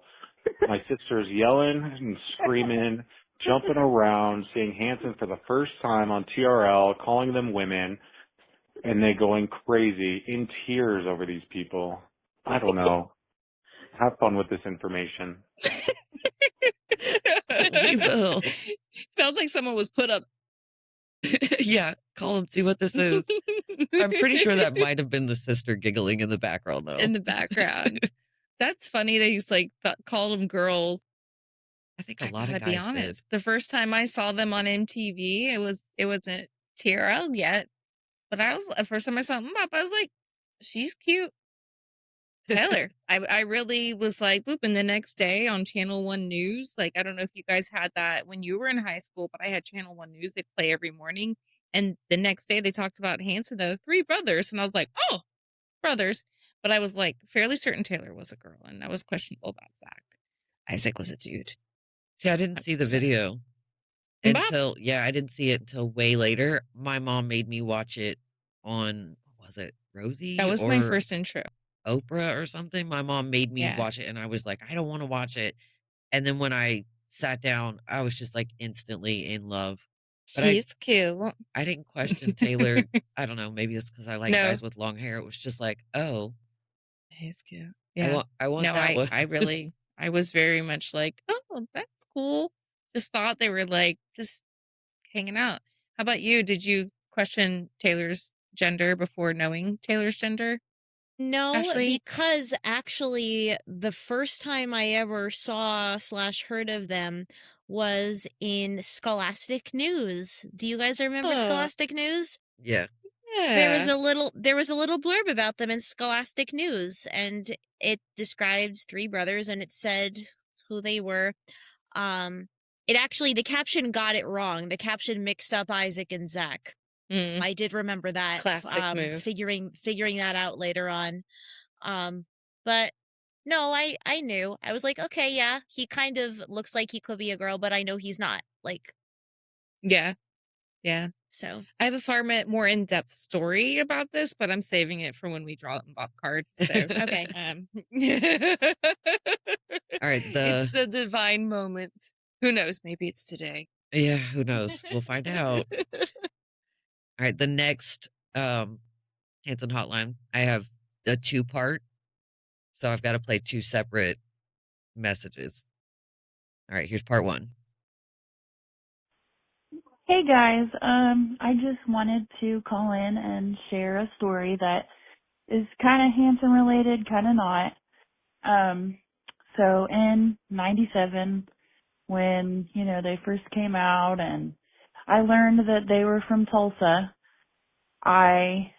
My sister's yelling and screaming, jumping around, seeing Hanson for the first time on TRL, calling them women, and they going crazy, in tears over these people. I don't know. Have fun with this information. We will. Sounds like someone was put up. Yeah, call them, see what this is. I'm pretty sure that might have been the sister giggling in the background, though. In the background. That's funny that he's like called them girls. I think a lot I of gotta be guys honest. did. The first time I saw them on MTV, it wasn't TRL yet, but the first time I saw MMMBop, I was like, she's cute. Taylor. I really was like, boop. And the next day on Channel 1 News, like, I don't know if you guys had that when you were in high school, but I had Channel 1 News. They play every morning. And the next day they talked about Hanson, the 3 brothers. And I was like, oh, brothers. But I was like fairly certain Taylor was a girl. And I was questionable about Zach. Isaac was a dude. See, I didn't see the video until, I didn't see it until way later. My mom made me watch it on, was it Rosie? That was my first intro. Oprah or something. My mom made me watch it, and I was like, I don't want to watch it. And then when I sat down, I was just like instantly in love. But She's cute. I didn't question Taylor. I don't know. Maybe it's because I like guys with long hair. It was just like, oh, he's cute. Yeah. I want that one. I was very much like, oh, that's cool. Just thought they were like just hanging out. How about you? Did you question Taylor's gender before knowing Taylor's gender? No, Ashley? because actually the first time I ever saw / heard of them was in Scholastic News. Do you guys remember Scholastic News? Yeah. So there was a little blurb about them in Scholastic News, and it described 3 brothers, and it said who they were. It actually, the caption got it wrong. The caption mixed up Isaac and Zach. I did remember that. Classic move. Figuring that out later on. But no, I knew. I was like, okay, yeah, he kind of looks like he could be a girl, but I know he's not. Like, yeah. Yeah. So I have a far more in-depth story about this, but I'm saving it for when we draw it in Bop card. So okay. All right. It's the divine moment. Who knows? Maybe it's today. Yeah, who knows? We'll find out. All right. The next Hanson Hotline, I have a 2-part. So I've got to play 2 separate messages. All right. Here's part 1. Hey guys, I just wanted to call in and share a story that is kind of Hanson related, kind of not. So in 97, when, they first came out and I learned that they were from Tulsa, I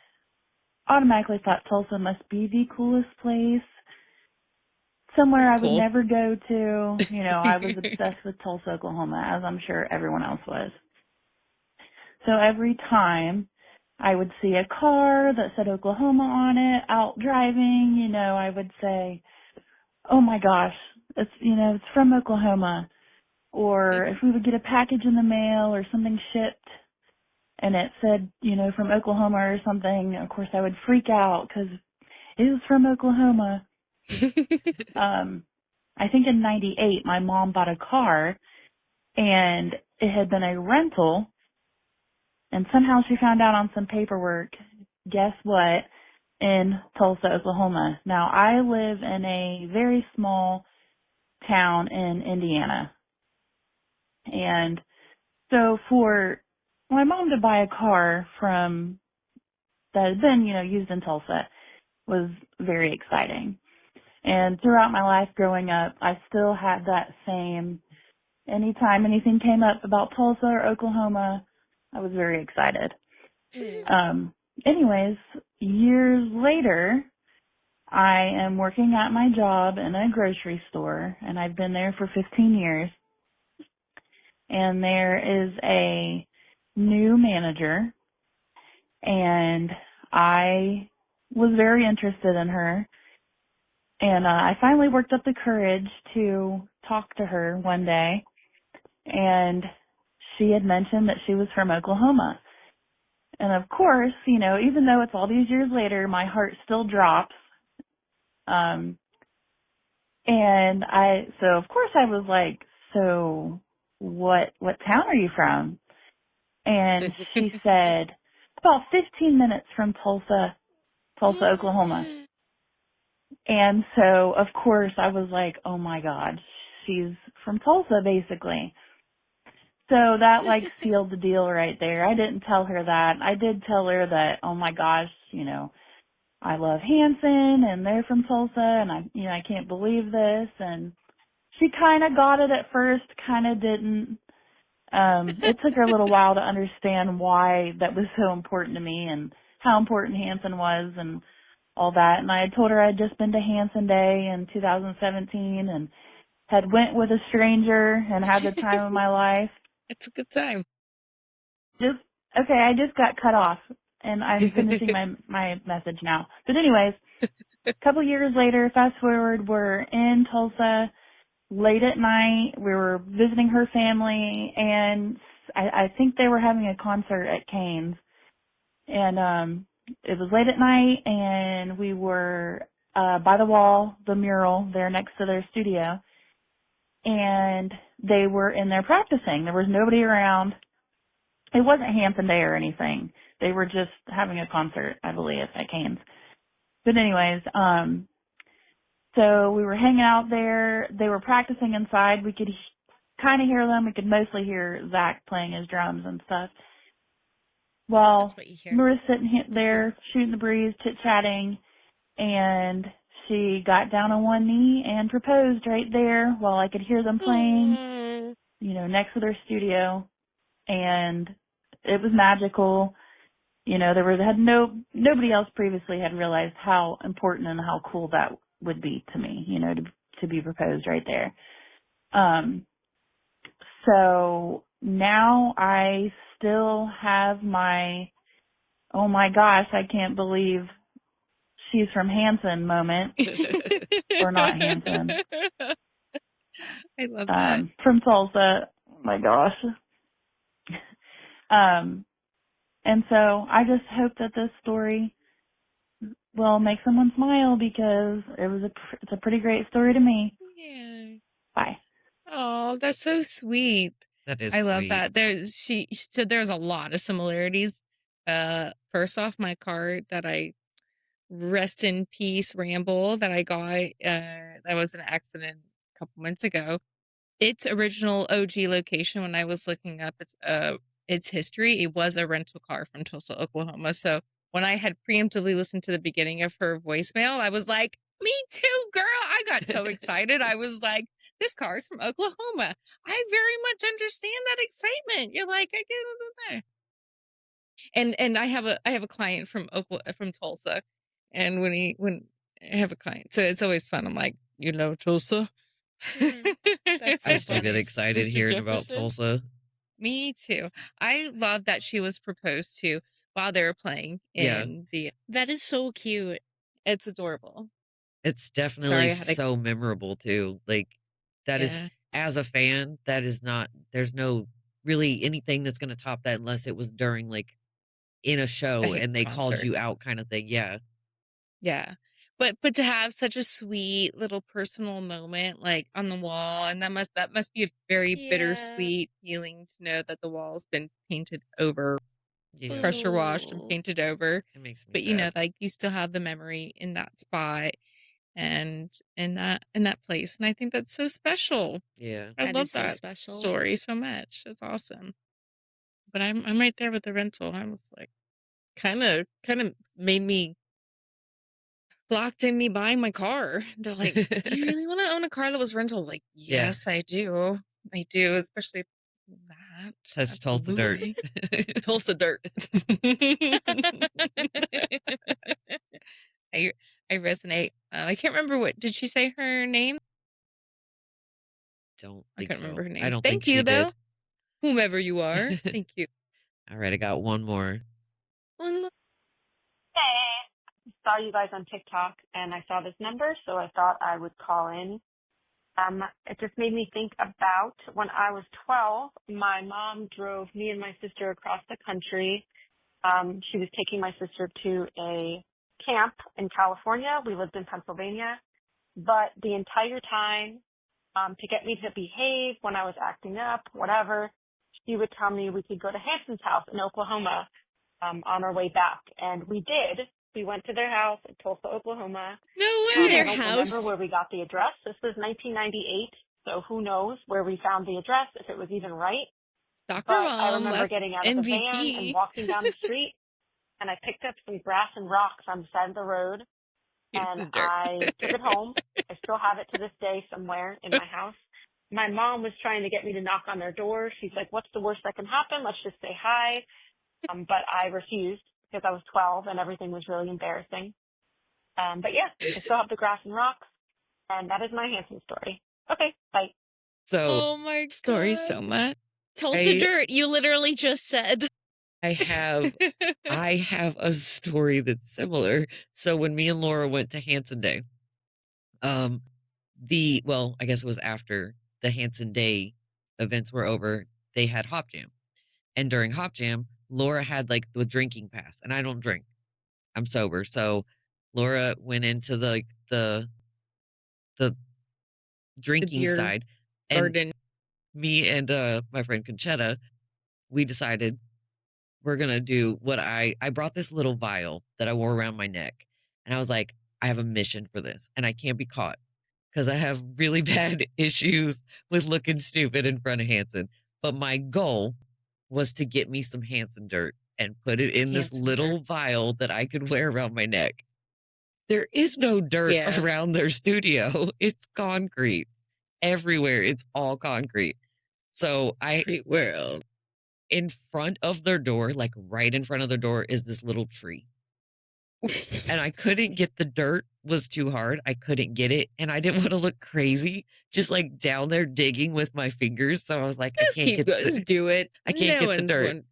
automatically thought Tulsa must be the coolest place. Somewhere I would never go to. I was obsessed with Tulsa, Oklahoma, as I'm sure everyone else was. So every time I would see a car that said Oklahoma on it out driving, I would say, oh my gosh, it's from Oklahoma. Or if we would get a package in the mail or something shipped and it said, from Oklahoma or something, of course I would freak out because it was from Oklahoma. I think in 98, my mom bought a car and it had been a rental. And somehow she found out on some paperwork, guess what, in Tulsa, Oklahoma. Now, I live in a very small town in Indiana. And so for my mom to buy a car that had been, used in Tulsa was very exciting. And throughout my life growing up, I still had that same, anytime anything came up about Tulsa or Oklahoma, I was very excited. Anyways, years later, I am working at my job in a grocery store, and I've been there for 15 years. And there is a new manager, and I was very interested in her. And I finally worked up the courage to talk to her one day, and she had mentioned that she was from Oklahoma. And of course, even though it's all these years later, my heart still drops And so of course I was like, so what town are you from? And she said, about 15 minutes from Tulsa, Oklahoma. And so of course I was like, oh my God, she's from Tulsa basically. So that like sealed the deal right there. I didn't tell her that. I did tell her that, oh my gosh, I love Hanson and they're from Tulsa and I can't believe this. And she kind of got it at first, kind of didn't. It took her a little while to understand why that was so important to me and how important Hanson was and all that. And I had told her I'd just been to Hanson Day in 2017 and had went with a stranger and had the time of my life. It's a good time. I just got cut off and I'm finishing my message now. But anyways, a couple years later, fast forward, we're in Tulsa late at night. We were visiting her family and I think they were having a concert at Cain's. And it was late at night and we were by the wall, the mural there next to their studio. And they were in there practicing. There was nobody around. It wasn't Hanson Day or anything. They were just having a concert, I believe, at Cain's. But anyways, so we were hanging out there. They were practicing inside. We could kind of hear them. We could mostly hear Zach playing his drums and stuff. Well, we were sitting there shooting the breeze, chit-chatting, and she got down on one knee and proposed right there while I could hear them playing, next to their studio. And it was magical. Nobody else previously had realized how important and how cool that would be to me, to be proposed right there. So now I still have my, oh my gosh, I can't believe she's from Hanson moment. Or not Hanson. I love that. From Tulsa. Oh my gosh. And so I just hope that this story will make someone smile because it's a pretty great story to me. Yeah. Bye. Oh, that's so sweet. That is I love sweet. that. There's a lot of similarities. First off, my card that I rest in peace ramble that I got, that was an accident a couple months ago. Its original OG location when I was looking up its history, it was a rental car from Tulsa, Oklahoma. So when I had preemptively listened to the beginning of her voicemail, I was like, me too, girl. I got so excited. I was like, this car is from Oklahoma. I very much understand that excitement. You're like, I get it there. And I have a client from Tulsa. And when I have a client, so it's always fun. I'm like, Tulsa. That's so I still get funny. excited Mr. hearing about Jefferson? Tulsa. Me too. I love that she was proposed to while they were playing in the. That is so cute. It's adorable. It's definitely so memorable too. Like that is, as a fan, that is not. There's no really anything that's going to top that unless it was during like in a show and they called you out, kind of thing. Yeah. Yeah. But to have such a sweet little personal moment like on the wall, and that must be a very bittersweet feeling to know that the wall's been painted over, pressure washed and painted over. It makes me but sad. like you still have the memory in that spot and in that place. And I think that's so special. Yeah. I That love is so that special. story so much. It's awesome. But I'm right there with the rental. I was like kind of made me blocked in me buying my car. They're like, do you really want to own a car that was rental? Like, yes, I do. I do, especially that. That's Tulsa dirt. Tulsa dirt. I resonate. I can't remember did she say her name? I can't remember her name. I don't Thank think you, she though. did. Whomever you are. Thank you. All right, I got one more. Hey, saw you guys on TikTok and I saw this number, so I thought I would call in. It just made me think about when I was 12, my mom drove me and my sister across the country. She was taking my sister to a camp in California. We lived in Pennsylvania. But the entire time, to get me to behave when I was acting up, whatever, she would tell me we could go to Hanson's house in Oklahoma on our way back. And we did. We went to their house in Tulsa, Oklahoma. No To way. their I don't house? remember where we got the address. This was 1998, so who knows where we found the address, if it was even right. Stalker But I mom, remember that's getting out of the van and MVP. walking down the street, and I picked up some grass and rocks on the side of the road, and Hanson dirt. I took it home. I still have it to this day somewhere in my house. My mom was trying to get me to knock on their door. She's like, what's the worst that can happen? Let's just say hi. But I refused because I was 12 and everything was really embarrassing. But yeah, I still have the grass and rocks, and that is my Hanson story. Okay, bye. So Oh my god. Story so much. Tulsa dirt, you literally just said. I have a story that's similar. So when me and Laura went to Hanson Day, I guess it was after the Hanson Day events were over, they had Hop Jam. And during Hop Jam, Laura had like the drinking pass, and I don't drink. I'm sober. So Laura went into the drinking beer side, and garden. me and my friend Conchetta, we decided we're gonna do what I brought this little vial that I wore around my neck, and I was like, I have a mission for this, and I can't be caught because I have really bad issues with looking stupid in front of Hanson. But my goal was to get me some Hanson dirt and put it in this little vial that I could wear around my neck. There is no dirt around their studio. It's concrete everywhere. It's all concrete. So Concrete world. In front of their door, like right in front of the door, is this little tree. And I couldn't get the dirt, was too hard. I couldn't get it. And I didn't want to look crazy, just like down there digging with my fingers. So I was like, Just just do it. I can't get the one's dirt. one-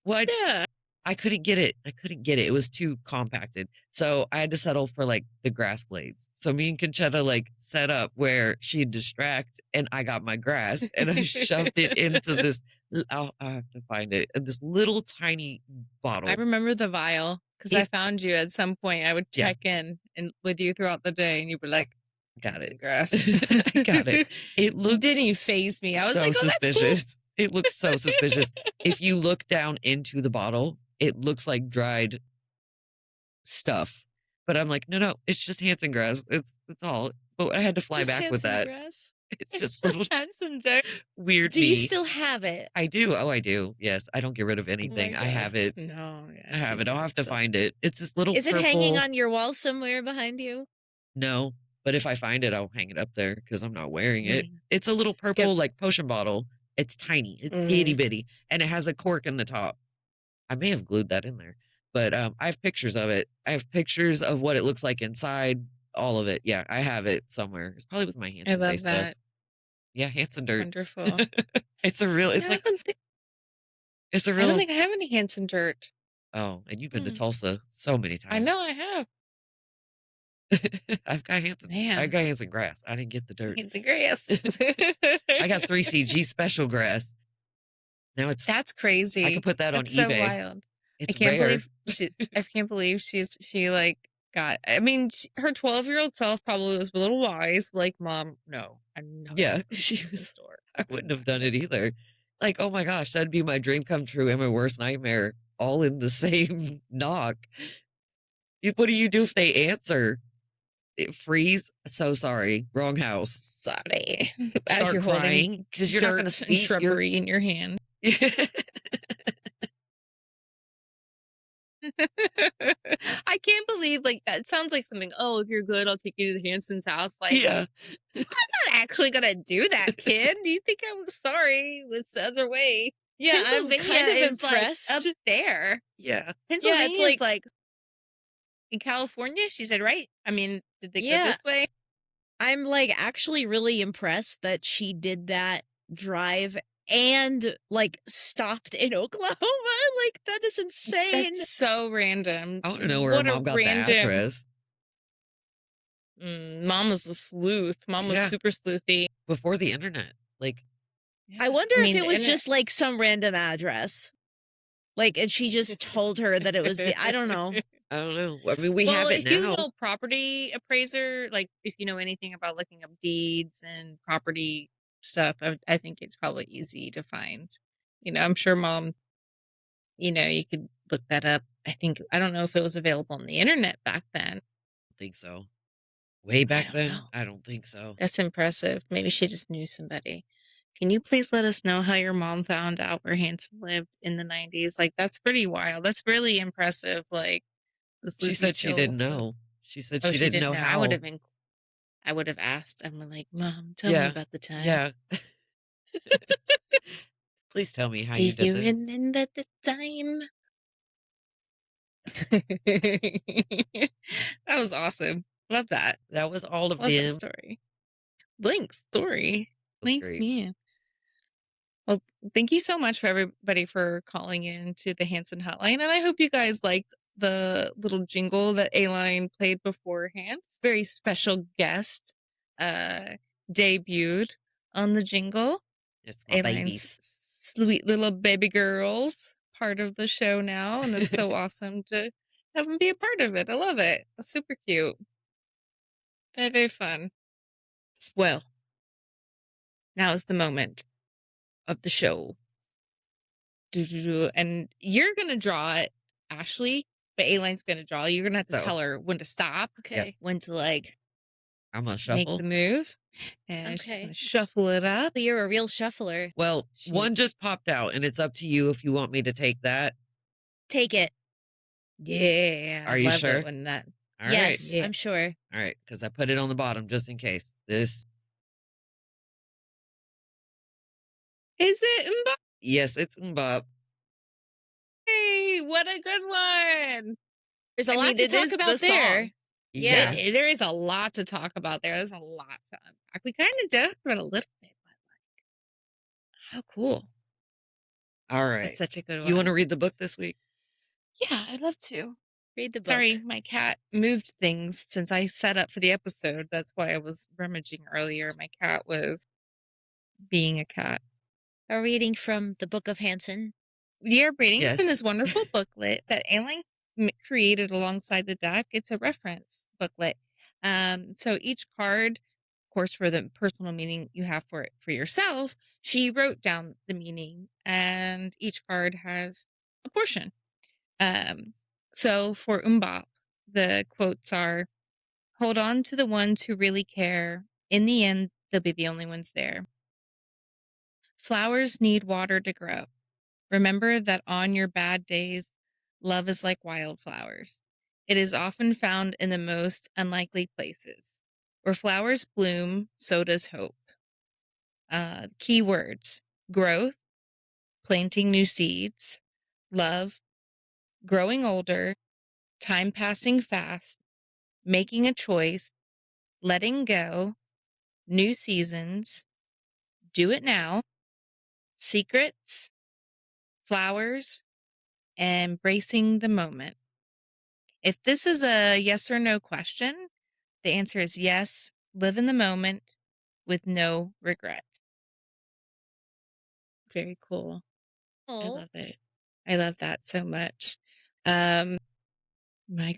What? Yeah. I couldn't get it. It was too compacted. So I had to settle for like the grass blades. So me and Conchetta like set up where she'd distract and I got my grass and I shoved it into this. I'll have to find it. This little tiny bottle. I remember the vial because I found you at some point. I would check in and with you throughout the day, and you'd be like, "Got it, grass." I got it. It looks didn't even phase me. I was so like, "Oh, suspicious. that's cool." It looks so suspicious. If you look down into the bottle, it looks like dried stuff. But I'm like, no, it's just Hanson grass. It's all. But I had to fly Just back with Hanson that. grass? It's just little Hanson dirt. weird. Do me. you still have it? I do. Oh, I do. Yes, I don't get rid of anything. I God. have it. No, I have it. I'll have to find it. It's this little. Is it purple... hanging on your wall somewhere behind you? No, but if I find it, I'll hang it up there because I'm not wearing it. Mm. It's a little purple like potion bottle. It's tiny. It's itty bitty, and it has a cork in the top. I may have glued that in there, but I have pictures of it. I have pictures of what it looks like inside. All of it. Yeah, I have it somewhere. It's probably with my Hanson. I love Day that. Stuff. Yeah, Hanson dirt. Wonderful. It's a real. It's No, like. It's a I real. don't think I have any Hanson dirt. Oh, and you've been to Tulsa so many times. I know I have. I've got Hanson. Man. I got Hanson grass. I didn't get the dirt. Hanson grass. I got 3CG special grass. Now That's crazy. I could put that That's on so eBay. wild. It's I can't rare. believe I can't believe she like got. I mean, her 12-year-old self probably was a little wise. Like, Mom, no, I'm not. Yeah, she was. I wouldn't have done it either. Like, oh my gosh, that'd be my dream come true and my worst nightmare, all in the same knock. What do you do if they answer? It freeze. So sorry, wrong house. Sorry. As Start you're crying holding because you're not going to dirt speak. and shrubbery in your hand. I can't believe like that sounds like something. Oh, if you're good, I'll take you to the Hanson's house. Like, Yeah. I'm not actually gonna do that, kid. Do you think I'm sorry? It's the other way. Yeah, I'm Pennsylvania kind of is impressed. like up there. Yeah. Pennsylvania it's is like in California. She said, right? I mean, did they go this way? I'm like actually really impressed that she did that drive and like stopped in Oklahoma. Like that is insane. That's so random. I want to know where Mom got the address. Mom was a sleuth. Mom was super sleuthy. Before the internet. Like, I wonder I mean, if it the was internet- just like some random address. Like, and she just told her that it was the, I don't know. I don't know. I mean, we have Well, it if you now. know property appraiser, like if you know anything about looking up deeds and property stuff, I think it's probably easy to find. I'm sure Mom, you could look that up. I don't know if it was available on the internet back then. I think so. Way back then? I don't think so. That's impressive. Maybe she just knew somebody. Can you please let us know how your mom found out where Hanson lived in the 90s? Like, that's pretty wild. That's really impressive. Like, the She sleuthy said she didn't skills. know. She said Oh, she she didn't didn't know know. how. I would have asked. I'm like, Mom, tell me about the time. Yeah. Please tell me how Do you did you this. remember the time? That was awesome. Love that. That was all of Love that them. story. Link's story. That's Thanks, great. man. Well, thank you so much for everybody for calling in to the Hanson Hotline. And I hope you guys liked the little jingle that Aline played beforehand. It's a very special guest debuted on the jingle. It's my Aline's babies. sweet little baby girls part of the show now. And it's so awesome to have them be a part of it. I love it. It's super cute. Very, very fun. Well, now is the moment of the show. And you're going to draw it, Ashley, but Aline's going to draw. You're going to have to tell her when to stop. Okay. When to, I'm going to shuffle. make the move. And she's going to shuffle it up. You're a real shuffler. Well, one just popped out, and it's up to you if you want me to take that. Take it. Yeah. Are you love sure? It when that. All Yes, right. I'm sure. All right, because I put it on the bottom just in case. This. Is it MMMBop? Yes, it's MMMBop. Hey, what a good one. There's a lot to talk about there. Yeah. There is a lot to talk about there. There's a lot to unpack. We kind of talked about a little bit, but how cool. All right. That's such a good one. You want to read the book this week? Yeah, I'd love to. Read the book. Sorry, my cat moved things since I set up for the episode. That's why I was rummaging earlier. My cat was being a cat. A reading from the Book of Hanson. We are reading from this wonderful booklet that Aline created alongside the deck. It's a reference booklet. So each card, of course, for the personal meaning you have for it for yourself, she wrote down the meaning, and each card has a portion. So for MMMBop, the quotes are, hold on to the ones who really care. In the end, they'll be the only ones there. Flowers need water to grow. Remember that on your bad days, love is like wildflowers. It is often found in the most unlikely places. Where flowers bloom, so does hope. Key words: growth, planting new seeds, love, growing older, time passing fast, making a choice, letting go, new seasons, do it now, secrets, flowers, and embracing the moment. If this is a yes or no question, the answer is yes. Live in the moment with no regrets. Very cool. I love it. I love that so much. My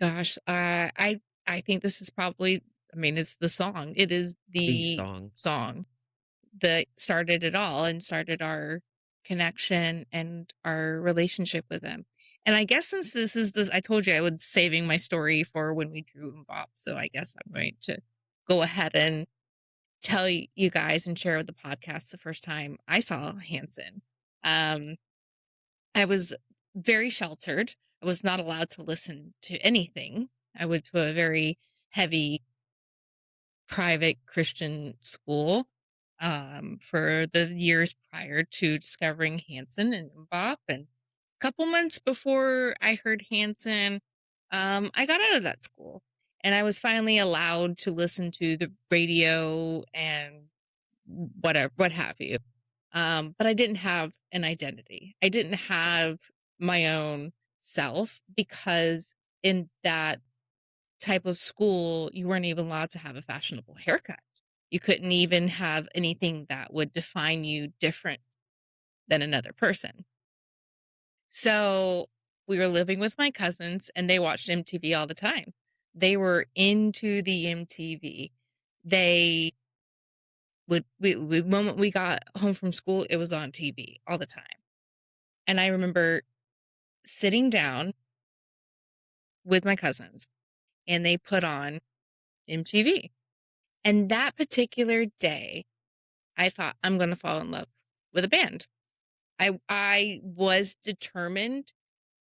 gosh, I think this is probably. I mean, it's the song. It is the song that started it all and started our connection and our relationship with them. And I guess since this is this, I told you I was saving my story for when we drew MMMBop. So I guess I'm going to go ahead and tell you guys and share with the podcast the first time I saw Hanson. I was very sheltered. I was not allowed to listen to anything. I went to a very heavy private Christian school for the years prior to discovering Hanson and MMMBop. And a couple months before I heard Hanson, I got out of that school and I was finally allowed to listen to the radio and what have you. But I didn't have an identity. I didn't have my own self because in that type of school, you weren't even allowed to have a fashionable haircut. You couldn't even have anything that would define you different than another person. So we were living with my cousins and they watched MTV all the time. They were into the MTV. They would, moment we got home from school, it was on TV all the time. And I remember sitting down with my cousins and they put on MTV. And that particular day, I thought, I'm going to fall in love with a band. I was determined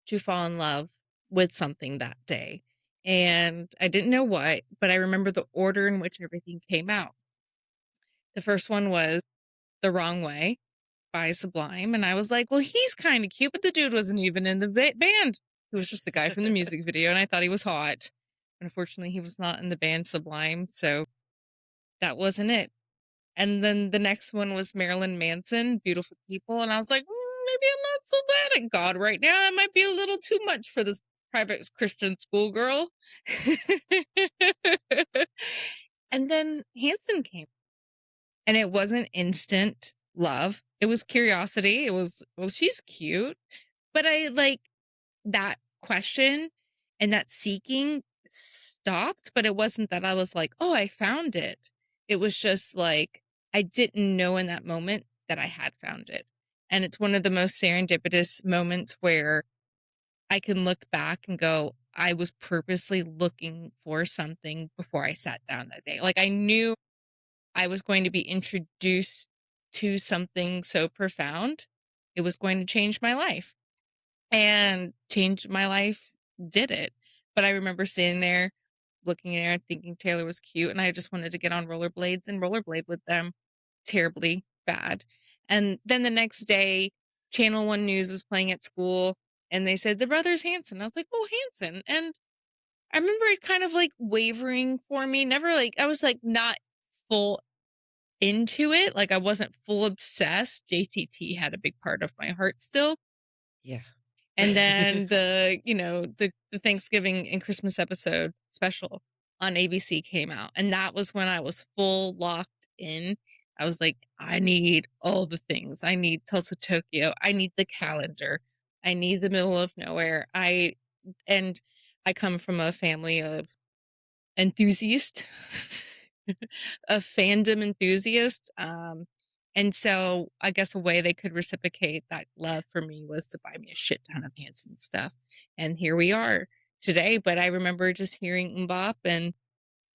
to fall in love with something that day. And I didn't know what, but I remember the order in which everything came out. The first one was The Wrong Way by Sublime. And I was like, well, he's kind of cute, but the dude wasn't even in the band. He was just the guy from the music video, and I thought he was hot. Unfortunately, he was not in the band Sublime, so that wasn't it. And then the next one was Marilyn Manson, Beautiful People. And I was like, maybe I'm not so bad at God right now. It might be a little too much for this private Christian schoolgirl. And then Hanson came. And it wasn't instant love. It was curiosity. It was, well, she's cute. But I like that question and that seeking stopped. But it wasn't that I was like, oh, I found it. It was just like, I didn't know in that moment that I had found it. And it's one of the most serendipitous moments where I can look back and go, I was purposely looking for something before I sat down that day. Like I knew I was going to be introduced to something so profound. It was going to change my life. And change my life did it. But I remember sitting there, looking there, thinking Taylor was cute, and I just wanted to get on rollerblades and rollerblade with them. Terribly bad. And then the next day, Channel 1 News was playing at school, and they said, the brothers Hanson. I was like, oh, Hanson. And I remember it kind of like wavering for me. Never like, I was like not full into it. Like I wasn't full obsessed. JTT had a big part of my heart still. Yeah. And then the Thanksgiving and Christmas episode special on ABC came out. And that was when I was full locked in. I was like, I need all the things. I need Tulsa, Tokyo. I need the calendar. I need the middle of nowhere. I come from a family of enthusiasts, a fandom enthusiast. And so I guess a way they could reciprocate that love for me was to buy me a shit ton of Hanson stuff. And here we are today. But I remember just hearing MMMBop, and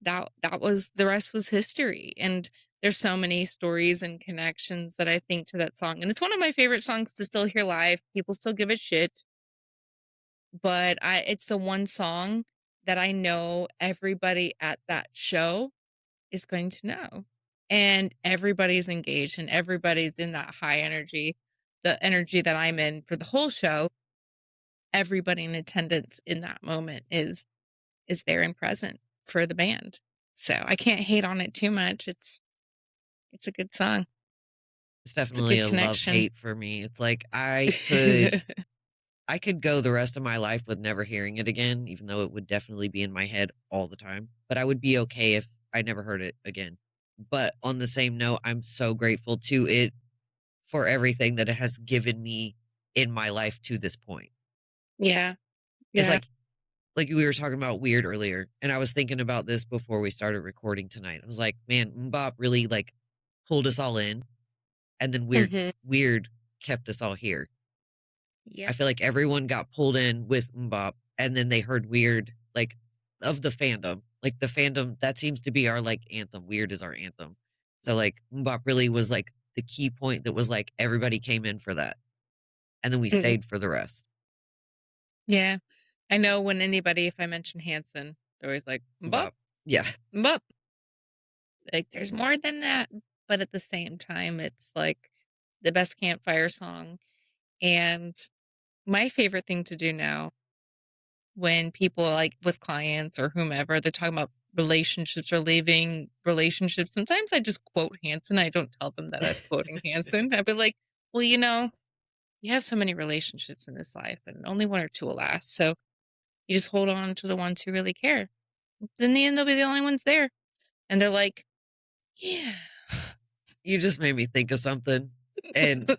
that was, the rest was history. And there's so many stories and connections that I think to that song. And it's one of my favorite songs to still hear live. People still give it shit. But it's the one song that I know everybody at that show is going to know. And everybody's engaged and everybody's in that high energy, the energy that I'm in for the whole show. Everybody in attendance in that moment is there and present for the band. So I can't hate on it too much. It's a good song. It's definitely a love-hate for me. It's like I could go the rest of my life with never hearing it again, even though it would definitely be in my head all the time. But I would be okay if I never heard it again. But on the same note, I'm so grateful to it for everything that it has given me in my life to this point. Yeah. It's like we were talking about Weird earlier, and I was thinking about this before we started recording tonight. I was like, man, MMMBop really like pulled us all in, and then Weird kept us all here. Yeah. I feel like everyone got pulled in with MMMBop, and then they heard Weird, like, of the fandom. Like, the fandom, that seems to be our, like, anthem. Weird is our anthem. So, like, MMMBop really was, like, the key point that was, like, everybody came in for that. And then we stayed for the rest. Yeah. I know when if I mention Hanson, they're always like, MMMBop. Yeah. MMMBop. Like, there's more than that. But at the same time, it's, like, the best campfire song. And my favorite thing to do now, when people like with clients or whomever, they're talking about relationships or leaving relationships. Sometimes I just quote Hanson. I don't tell them that I'm quoting Hanson. I'd be like, well, you have so many relationships in this life and only one or two will last. So you just hold on to the ones who really care. In the end, they'll be the only ones there. And they're like, yeah. You just made me think of something. And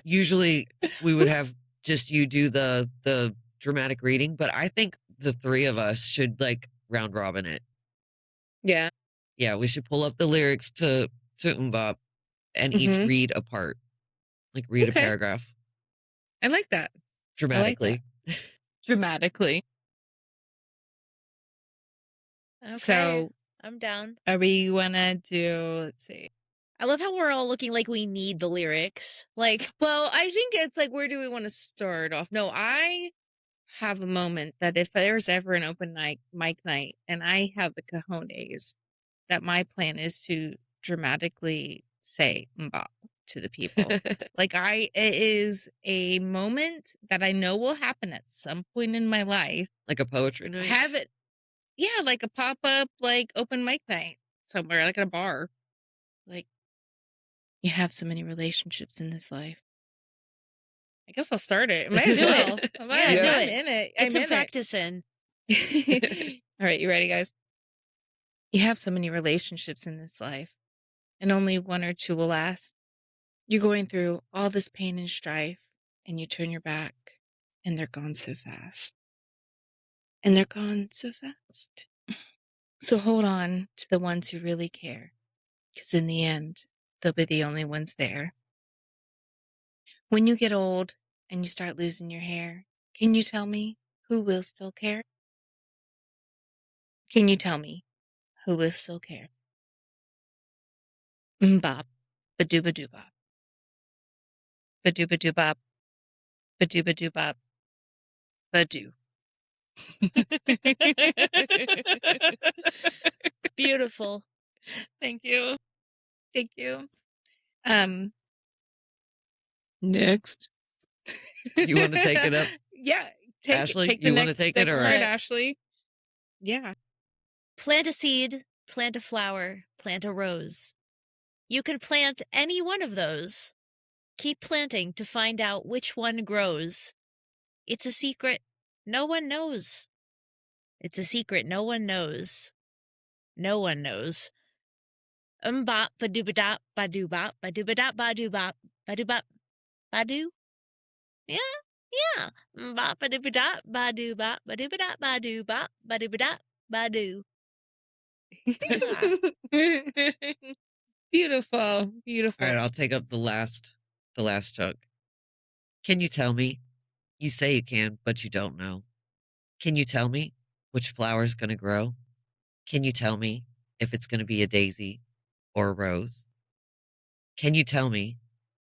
usually we would have just you do the dramatic reading, but I think the three of us should like round robin it. Yeah. Yeah, we should pull up the lyrics to MMMBop and each read a part. Like read a paragraph. I like that. Dramatically. Dramatically. Okay. So I'm down. are we gonna do, let's see. I love how we're all looking like we need the lyrics. Like, well, I think it's like, where do we want to start off? No, I have a moment that if there's ever an open mic night and I have the cojones, that my plan is to dramatically say "mbop" to the people. Like it is a moment that I know will happen at some point in my life. Like a poetry night? Have it. Yeah, like a pop-up, like open mic night somewhere, like at a bar. Like, you have so many relationships in this life. I guess I'll start it. Might as well. I'm in it. Get some in practice in. it. All right, you ready, guys? You have so many relationships in this life, and only one or two will last. You're going through all this pain and strife, and you turn your back, and they're gone so fast. And they're gone so fast. So hold on to the ones who really care, because in the end, they'll be the only ones there. When you get old and you start losing your hair, can you tell me who will still care? Can you tell me who will still care? Bop, ba-doo-ba-doo-bop. Ba-doo-ba-doo-bop. Ba-doo-ba-doo-bop. Ba-doo. Beautiful. Thank you. Thank you. Next. You want to take it up? Yeah. Ashley, take the you want to next, take it or part, Ashley? Yeah. Plant a seed, plant a flower, plant a rose. You can plant any one of those. Keep planting to find out which one grows. It's a secret no one knows. It's a secret no one knows. No one knows. Bop ba doo ba dop ba doo bop ba doo ba dop ba doo bop ba doo bop ba doo. Yeah. Bop ba doo ba dop ba doo bop ba doo ba dop ba doo bop ba doo ba dop ba doo. Beautiful. Beautiful. All right, I'll take up the last chunk. Can you tell me? You say you can, but you don't know. Can you tell me which flower's going to grow? Can you tell me if it's going to be a daisy or a rose? Can you tell me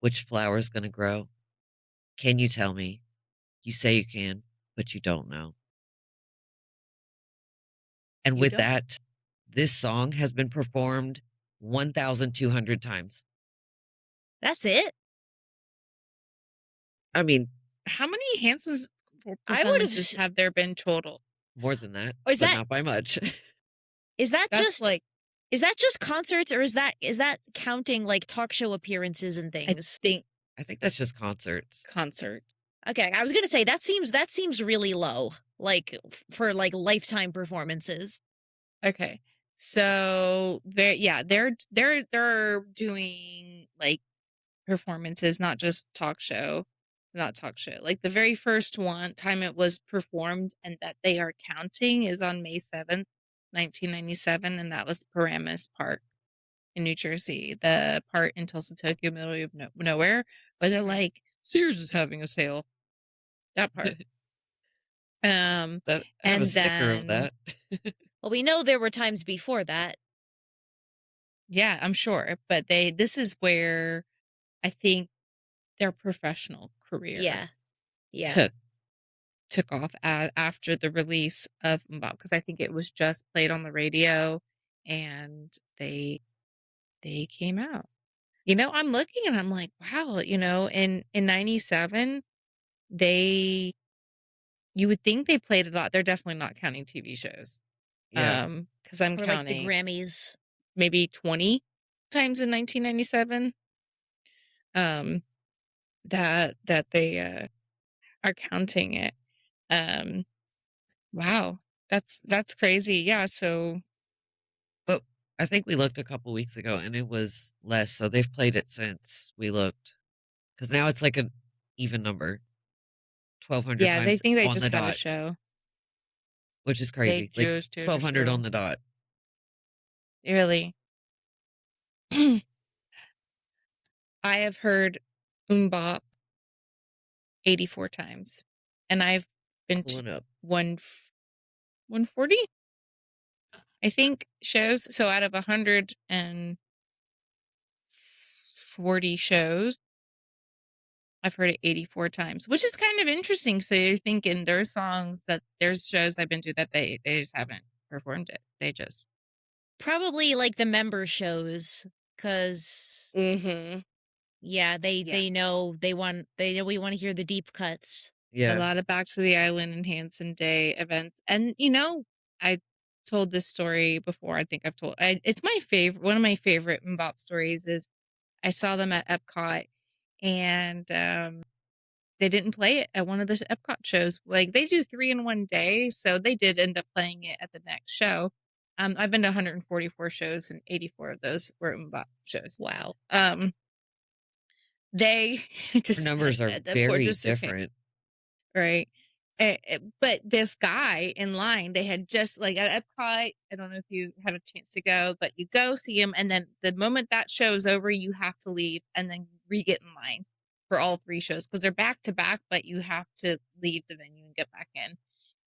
which flower's going to grow? Can you tell me? You say you can, but you don't know. And You with don't? that, this song has been performed 1,200 times. That's it? I mean, how many Hanson's I would performances have there been total? More than that, Is but that- not by much. Is that That's just like, is that just concerts or is that counting like talk show appearances and I things? think, I think that's just concerts. concert. Okay, I was gonna say that seems really low, like for like lifetime performances. Okay. So they're doing like performances, not just talk show. Not talk show. Like the very first time it was performed and that they are counting is on May 7th, 1997, and that was Paramus Park in New Jersey. The part in Tulsa, Tokyo, middle of nowhere, where they're like, Sears is having a sale. That part. I have and a sticker of then- that. Well, we know there were times before that. Yeah, I'm sure. But this is where I think their professional career Yeah. took off after the release of MMMBop, because I think it was just played on the radio and they came out. I'm looking and I'm like, wow, in 97, you would think they played a lot. They're definitely not counting TV shows. Yeah. Because I'm Or like the counting Grammys. maybe 20 times in 1997. That they are counting it. Wow. That's crazy. Yeah, so But I think we looked a couple weeks ago and it was less. So they've played it since we looked. Because now it's like an even number. 1,200 Yeah, they times think they on the just had a dot, show. which is They crazy. Like just did a 1,200 on show. the dot. Really. I have heard MMMBop 84 times, and I've been to Pulling up. 140, I think, shows. So out of 140 shows, I've heard it 84 times, which is kind of interesting. So you're thinking there's shows I've been to that they just haven't performed it. They just Probably like the member shows, because yeah, they know we want to hear the deep cuts. a lot of Back to the Island and Hanson Day events. And I told this story before. I think it's my favorite. One of my favorite MMMBop stories is I saw them at Epcot, and they didn't play it at one of the Epcot shows. Like, they do 3 in one day, so they did end up playing it at the next show. I've been to 144 shows, and 84 of those were MMMBop shows. Wow. They just numbers are very different. Right. But this guy in line, they had just, like, at Epcot, I don't know if you had a chance to go, but you go see him, and then the moment that show is over, you have to leave and then re-get in line for all 3 shows, because they're back to back, but you have to leave the venue and get back in.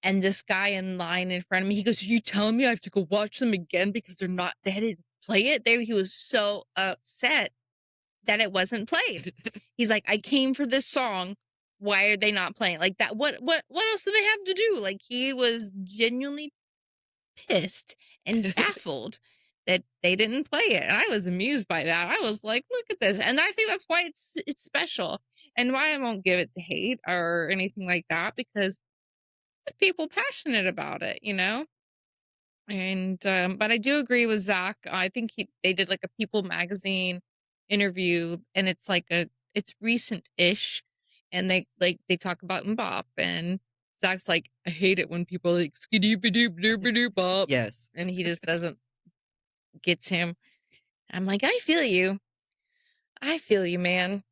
And this guy in line in front of me, he goes, "Are you telling me I have to go watch them again because they didn't play it?" He was so upset that it wasn't played. He's like, "I came for this song. Why are they not playing like that? What else do they have to do?" Like, he was genuinely pissed and baffled that they didn't play it. And I was amused by that. I was like, look at this. And I think that's why it's special, and why I won't give it the hate or anything like that, because there's people passionate about it, And but I do agree with Zach. I think they did like a People magazine interview, and it's like it's recent-ish, and they talk about MMMBop, and Zach's like, "I hate it when people are like skidoo-ba-doo-ba-doo-ba-doo-bop." Yes. And he just doesn't gets him. I'm like, I feel you, man.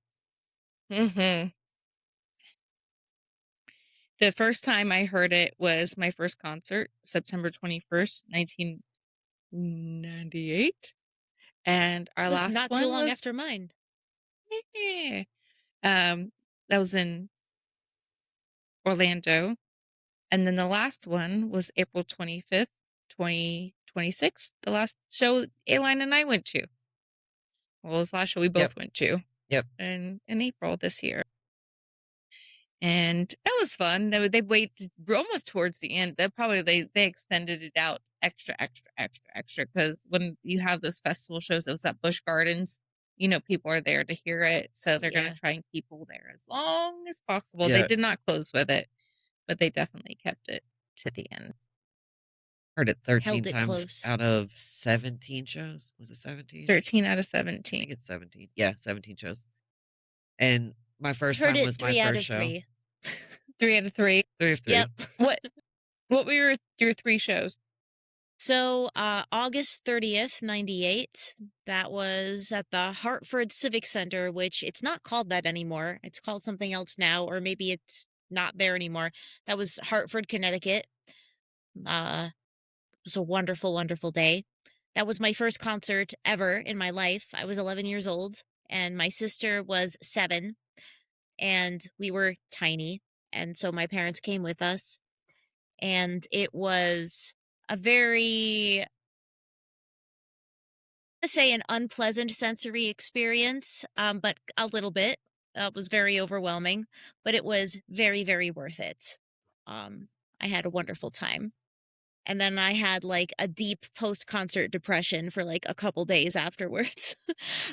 The first time I heard it was my first concert, September 21st, 1998. And our last not one too long was after mine. That was in Orlando. And then the last one was April 25th, 2026. The last show Aline and I went to. Well, it was the last show we both went to. Yep. In April this year. And that was fun. They waited almost towards the end. They extended it out extra, because when you have those festival shows, it was at Busch Gardens. People are there to hear it, so they're going to try and keep people there as long as possible. Yeah. They did not close with it, but they definitely kept it to the end. Heard it 13 Held it times close. out of 17 shows. Was it 17? 13 out of I 17. think it's 17. Yeah, 17 shows. And my first Heard time it was my 3 out first of show. 3. 3 out of 3. 3 of 3. Yep. What were your 3 shows? So, August 30th, 98, that was at the Hartford Civic Center, which it's not called that anymore. It's called something else now, or maybe it's not there anymore. That was Hartford, Connecticut. It was a wonderful, wonderful day. That was my first concert ever in my life. I was 11 years old, and my sister was 7, and we were tiny, and so my parents came with us, and it was a very, let's say, an unpleasant sensory experience, but a little bit. It was very overwhelming, but it was very, very worth it. I had a wonderful time. And then I had like a deep post-concert depression for like a couple days afterwards.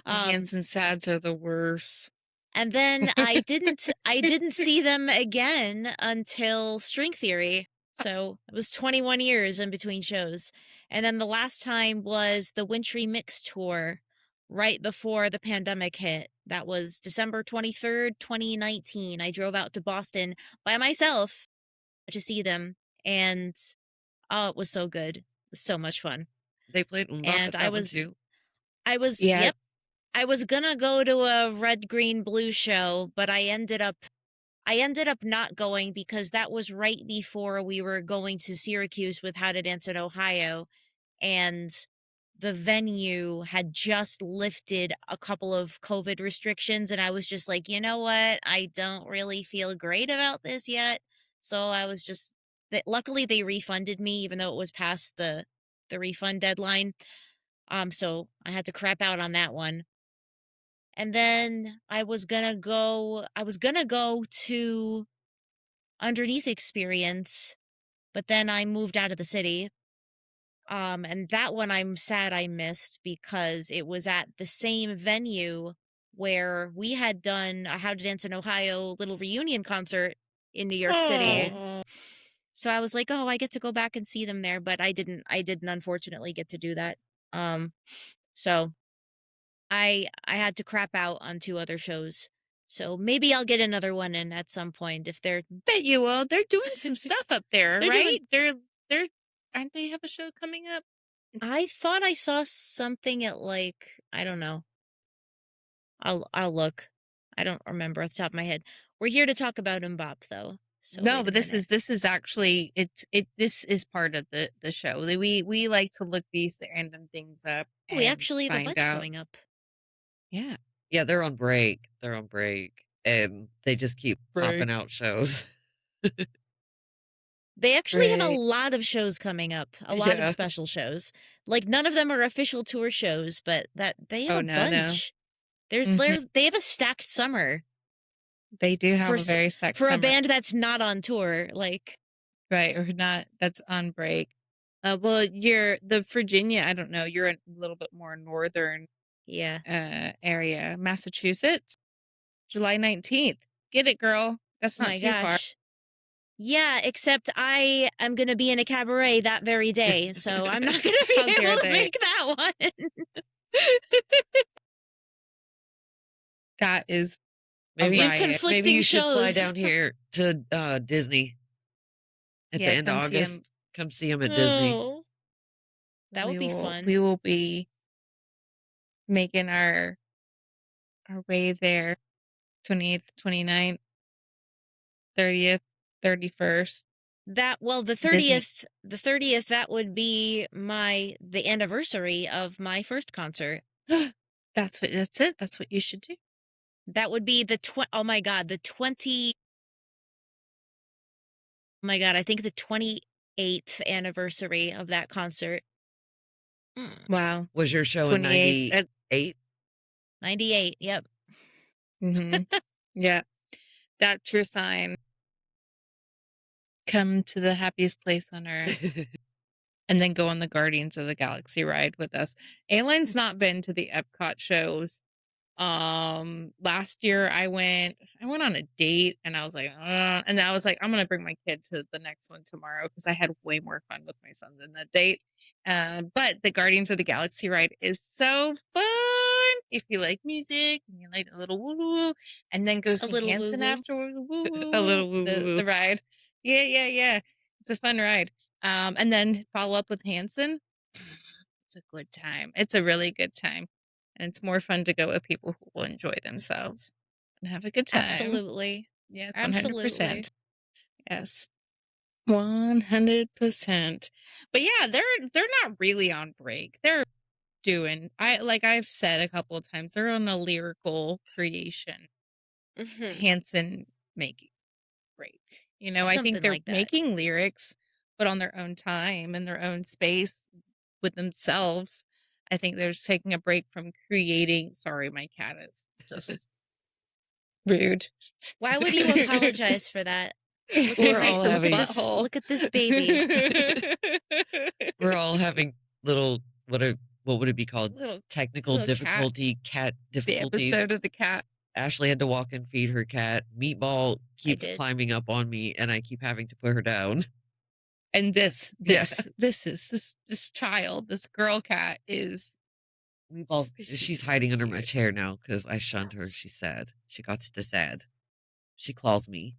Hanson sads are the worst. And then I didn't see them again until String Theory. So it was 21 years in between shows. And then the last time was the Wintry Mix Tour right before the pandemic hit. That was December 23rd, 2019. I drove out to Boston by myself to see them. And oh, it was so good. It was so much fun. They played MMMBop And at that one too. Yep. I was gonna go to a Red, Green, Blue show, but I ended up I ended up not going because that was right before we were going to Syracuse with How to Dance in Ohio, and the venue had just lifted a couple of COVID restrictions, and I was just like, you know what? I don't really feel great about this yet. So I was just luckily they refunded me even though it was past the refund deadline. So I had to crap out on that one. And then I was gonna go to Underneath Experience, but then I moved out of the city. And that one I'm sad I missed because it was at the same venue where we had done a How to Dance in Ohio little reunion concert in New York City. So I was like, oh, I get to go back and see them there, but I didn't unfortunately get to do that. So I had to crap out on 2 other shows. So maybe I'll get another one in at some point if they're Bet you will. They're doing some stuff up there, They're right? They're aren't they have a show coming up? I thought I saw something at like, I don't know. I'll look. I don't remember off the top of my head. We're here to talk about MMMBop though. So No, wait a but minute. this is actually this is part of the show. We like to look these random things up. We and actually have a find bunch out. coming up. Yeah. Yeah, they're on break. They're on break. And they just keep popping out shows. They actually have a Right. lot of shows coming up. A lot of Yeah. special shows. Like none of them are official tour shows, but that they have Oh, a no. bunch. There's Mhm. they have a stacked summer They do have for a very stacked for a summer. band that's not on tour. Like Right, or not that's on break. Well, you're the Virginia, I don't know, you're a little bit more northern yeah. area. Massachusetts, July 19th. Get it, girl. That's Oh not my too far. gosh. Yeah, except I am going to be in a cabaret that very day, so I'm not going to How be dare able to they. make that one. That is Maybe a We have riot. conflicting Maybe you should fly shows. down here to Disney at Yeah, the end of come see 'em. August. Come see them at Disney. Oh, that would be fun. We will be making our way there 20th, 29th, 30th, 31st. That well, the Disney. 30th that would be the anniversary of my first concert. That's it. That's what you should do. That would be oh my god, the 20 Oh my god, I think the 28th anniversary of that concert. Wow. Was your show in 98? 98, yep. Yeah. That's your sign. Come to the happiest place on earth. And then go on the Guardians of the Galaxy ride with us. Aline's not been to the Epcot shows. Last year I went on a date and I was like, and I was like, I'm gonna bring my kid to the next one tomorrow because I had way more fun with my son than that date. But the Guardians of the Galaxy ride is so fun if you like music and you like a little woo woo, and then go see Hanson afterwards. Woo woo, A little woo woo. the ride. Yeah. It's a fun ride. And then follow up with Hanson. It's a good time. It's a really good time. And it's more fun to go with people who will enjoy themselves and have a good time. Absolutely. Yes, 100%. Absolutely. Yes. 100%. But yeah, they're not really on break. They're doing I've said a couple of times, they're on a lyrical creation. Hanson making break. You know, I Something think they're like that. making lyrics, but on their own time and their own space with themselves. I think they're just taking a break from creating. Sorry, my cat is just rude. Why would you apologize for that? We're all having Look at this baby. We're all having little what would it be called? Technical little difficulty, cat difficulties. The episode of the cat. Ashley had to walk and feed her cat. Meatball keeps climbing up on me, and I keep having to put her down. And this child, this girl cat is. Meatball. She's hiding under my chair now because I shunned her. She's sad. She got sad. She claws me.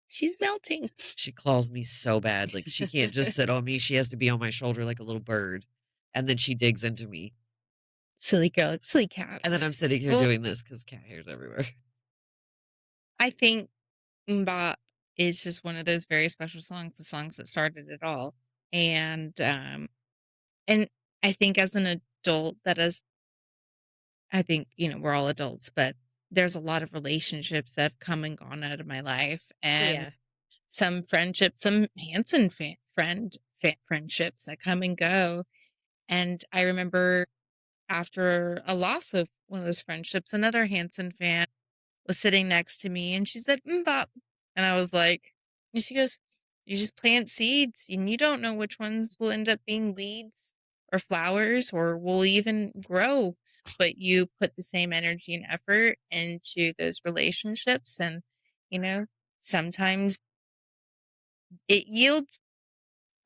She's melting. She claws me so bad. Like she can't just sit on me. She has to be on my shoulder like a little bird. And then she digs into me. Silly girl, silly cat. And then I'm sitting here doing this because cat hair's everywhere. I think MMMBop is just one of those very special songs, the songs that started it all. And I think as an adult, I think, we're all adults, but there's a lot of relationships that have come and gone out of my life, and some friendships, some Hanson friendships that come and go. And I remember after a loss of one of those friendships, another Hanson fan was sitting next to me and she said, "Bop." And I was like, and she goes, "You just plant seeds and you don't know which ones will end up being weeds or flowers or will even grow, but you put the same energy and effort into those relationships. And, sometimes it yields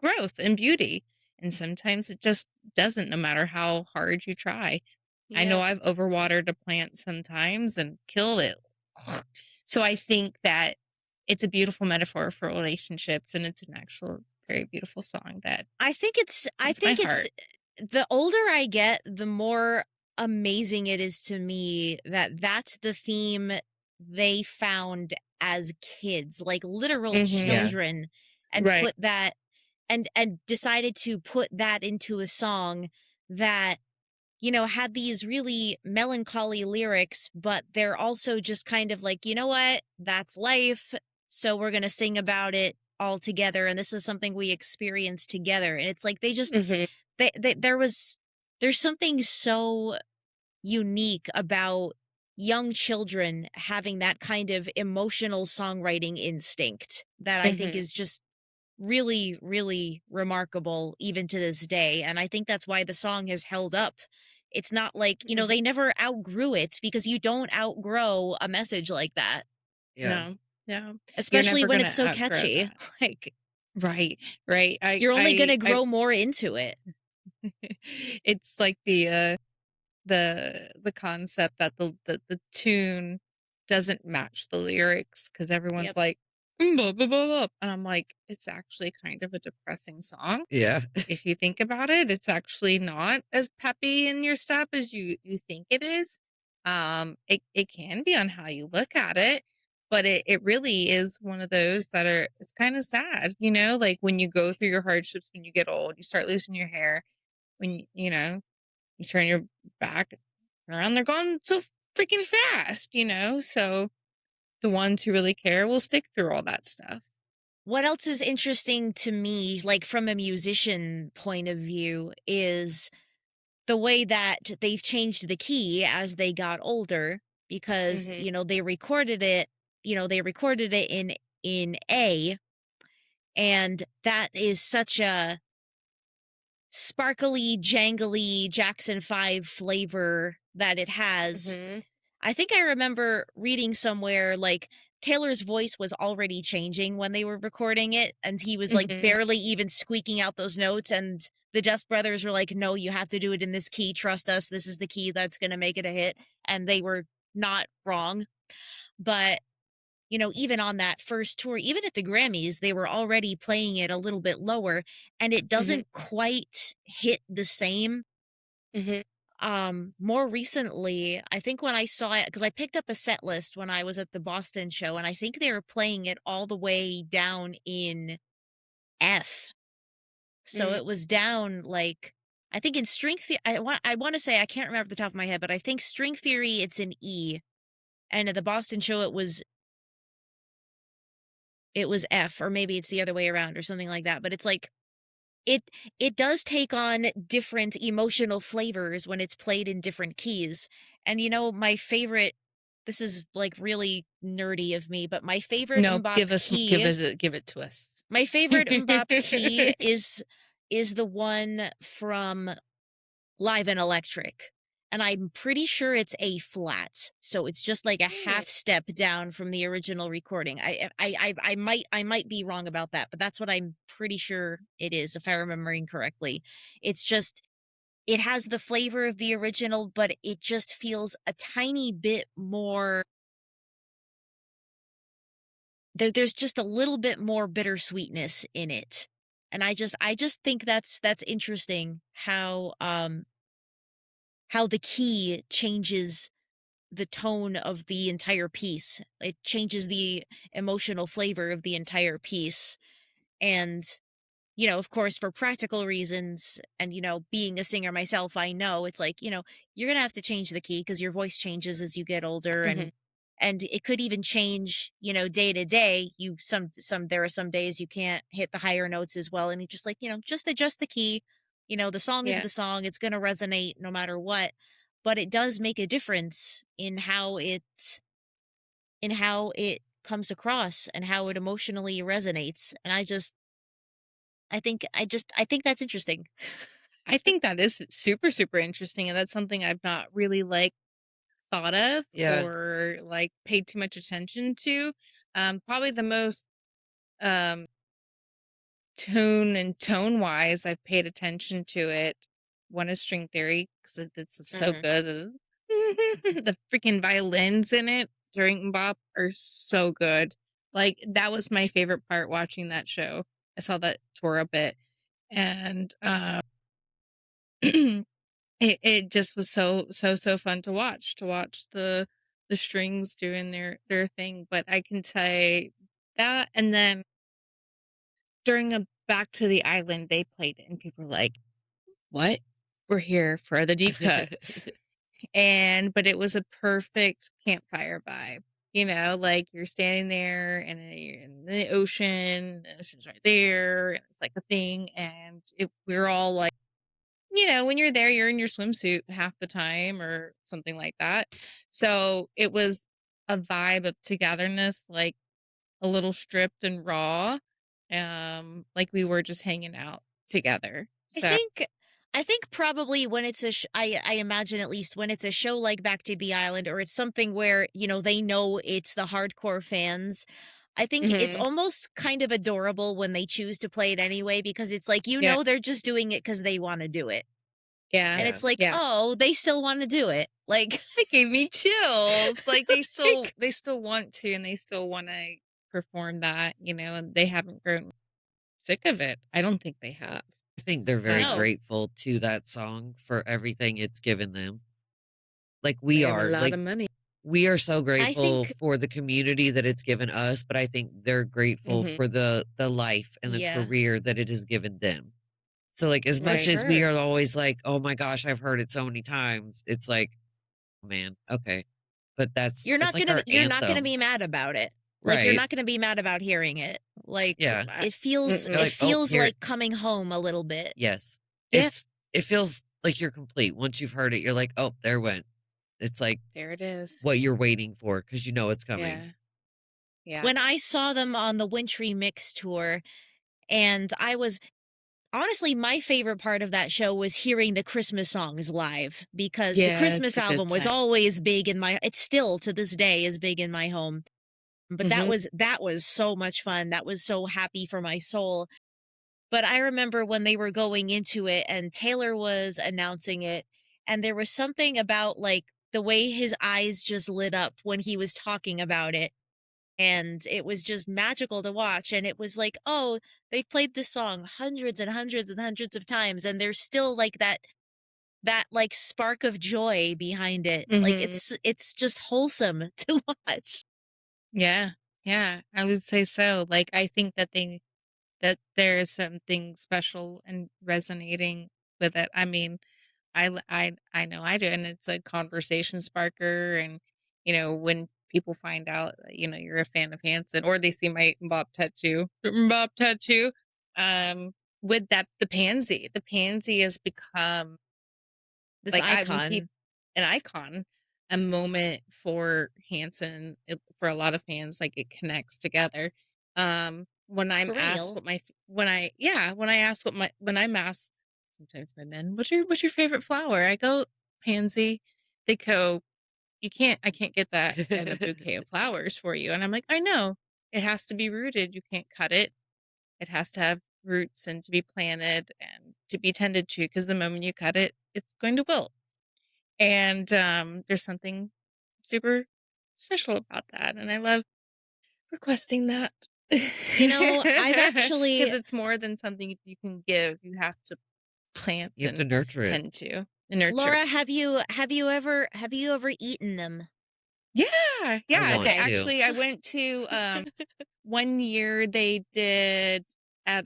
growth and beauty. And sometimes it just doesn't, no matter how hard you try." I know I've overwatered a plant sometimes and killed it. So I think that it's a beautiful metaphor for relationships, and it's an actual very beautiful song that I think it's the older I get, the more amazing it is to me that that's the theme they found as kids, like literal children, and Right. put that and decided to put that into a song that had these really melancholy lyrics, but they're also just kind of like, you know what? That's life. So we're going to sing about it all together. And this is something we experience together. And it's like, they just, there's something so unique about young children having that kind of emotional songwriting instinct that I think is just really, really remarkable even to this day. And I think that's why the song has held up. It's not like, they never outgrew it, because you don't outgrow a message like that. Yeah. No. Especially when it's so catchy. Like, right. You're only going to grow more into it. It's like the concept that the tune doesn't match the lyrics, because everyone's like, blah, blah, blah, blah. And I'm like, it's actually kind of a depressing song. Yeah. If you think about it, it's actually not as peppy in your step as you think it is. It can be on how you look at it, but it really is one of those that it's kind of sad, like when you go through your hardships, when you get old, you start losing your hair, when you turn your back around, they're gone so freaking fast, so the ones who really care will stick through all that stuff. What else is interesting to me, like from a musician point of view, is the way that they've changed the key as they got older, because, they recorded it, in A, and that is such a sparkly, jangly Jackson 5 flavor that it has. I think I remember reading somewhere, like, Taylor's voice was already changing when they were recording it, and he was, like, barely even squeaking out those notes, and the Dust Brothers were like, "No, you have to do it in this key, trust us, this is the key that's gonna make it a hit," and they were not wrong. But, even on that first tour, even at the Grammys, they were already playing it a little bit lower, and it doesn't quite hit the same. More recently, I think when I saw it, because I picked up a set list when I was at the Boston show, and I think they were playing it all the way down in F. So it was down, like, I think in string theory, I want to say, I can't remember off the top of my head, but I think string theory, it's an E. And at the Boston show, it was F, or maybe it's the other way around or something like that. But it's like, it does take on different emotional flavors when it's played in different keys. And my favorite, this is like really nerdy of me, but my favorite MMMBop key, give it to us. My favorite MMMBop key is the one from Live and Electric. And I'm pretty sure it's A flat. So it's just like a half step down from the original recording. I might be wrong about that, but that's what I'm pretty sure it is, if I'm remembering correctly. It's just, it has the flavor of the original, but it just feels a tiny bit more. There's just a little bit more bittersweetness in it. And I just think that's interesting how the key changes the tone of the entire piece. It changes the emotional flavor of the entire piece. And, you know, of course, for practical reasons, and, you know, being a singer myself, I know it's like, you know, you're going to have to change the key because your voice changes as you get older. And it could even change, you know, day to day. There are some days you can't hit the higher notes as well. And you just like, you know, just adjust the key. You know, the song is the song. It's going to resonate no matter what. But it does make a difference in how it comes across and how it emotionally resonates. And I think that's interesting. I think that is super, super interesting. And that's something I've not really like thought of or like paid too much attention to. Probably the most tone wise I've paid attention to it. One is string theory because it's so good. The freaking violins in it during MMMBop are so good. Like that was my favorite part watching that show. I saw that tour a bit, and it just was so fun to watch the strings doing their thing. But I can say that, and then during a Back to the Island, they played it, and people were like, "What? We're here for the deep cuts." But it was a perfect campfire vibe. You know, like you're standing there and you're in the ocean's right there, and it's like a thing, and we're all like, you know, when you're there, you're in your swimsuit half the time or something like that. So it was a vibe of togetherness, like a little stripped and raw, like we were just hanging out together. So I think probably when it's I imagine at least when it's a show like Back to the Island, or it's something where, you know, they know it's the hardcore fans, I think it's almost kind of adorable when they choose to play it anyway, because it's like, you know, they're just doing it because they want to do it. Yeah. And it's like, oh, they still want to do it. Like, it gave me chills. Like they still want to, and they still want to perform that, you know, and they haven't grown sick of it. I don't think they have. I think they're very grateful to that song for everything it's given them. Like we are, a lot of money. We are so grateful for the community that it's given us, but I think they're grateful for the life and the career that it has given them. So like as much as we are always like, oh my gosh, I've heard it so many times, it's like, oh, man, okay. But you're not like gonna be mad about it. Like you're not gonna be mad about hearing it. Like it feels like coming home a little bit. Yes. It feels like you're complete. Once you've heard it, you're like, oh, there went. It's like there it is. What you're waiting for, because you know it's coming. Yeah. When I saw them on the Wintry Mix tour, and I was honestly, my favorite part of that show was hearing the Christmas songs live, because the Christmas album was always big it's still to this day is big in my home. But that was so much fun. That was so happy for my soul. But I remember when they were going into it and Taylor was announcing it, and there was something about like the way his eyes just lit up when he was talking about it. And it was just magical to watch. And it was like, oh, they've played this song hundreds and hundreds and hundreds of times, and there's still like that like spark of joy behind it. Like it's just wholesome to watch. Yeah. I would say so. Like I think that there is something special and resonating with it. I mean, I know I do, and it's a conversation sparker. And you know, when people find out that, you know, you're a fan of Hanson, or they see my MMMBop tattoo, with that the pansy has become this like icon, an icon, a moment for Hanson, for a lot of fans. Like it connects together. When I'm asked when I'm asked sometimes by men, what's your favorite flower? I go pansy. They go, I can't get that in a bouquet of flowers for you. And I'm like, I know, it has to be rooted. You can't cut it. It has to have roots and to be planted and to be tended to, because the moment you cut it, it's going to wilt. And there's something super special about that, and I love requesting that. You know, I've actually, because it's more than something you can give. You have to plant. You have to nurture it. Tend to nurture. Laura, have you ever eaten them? Yeah, yeah. want They to. actually, I went to 1 year. They did at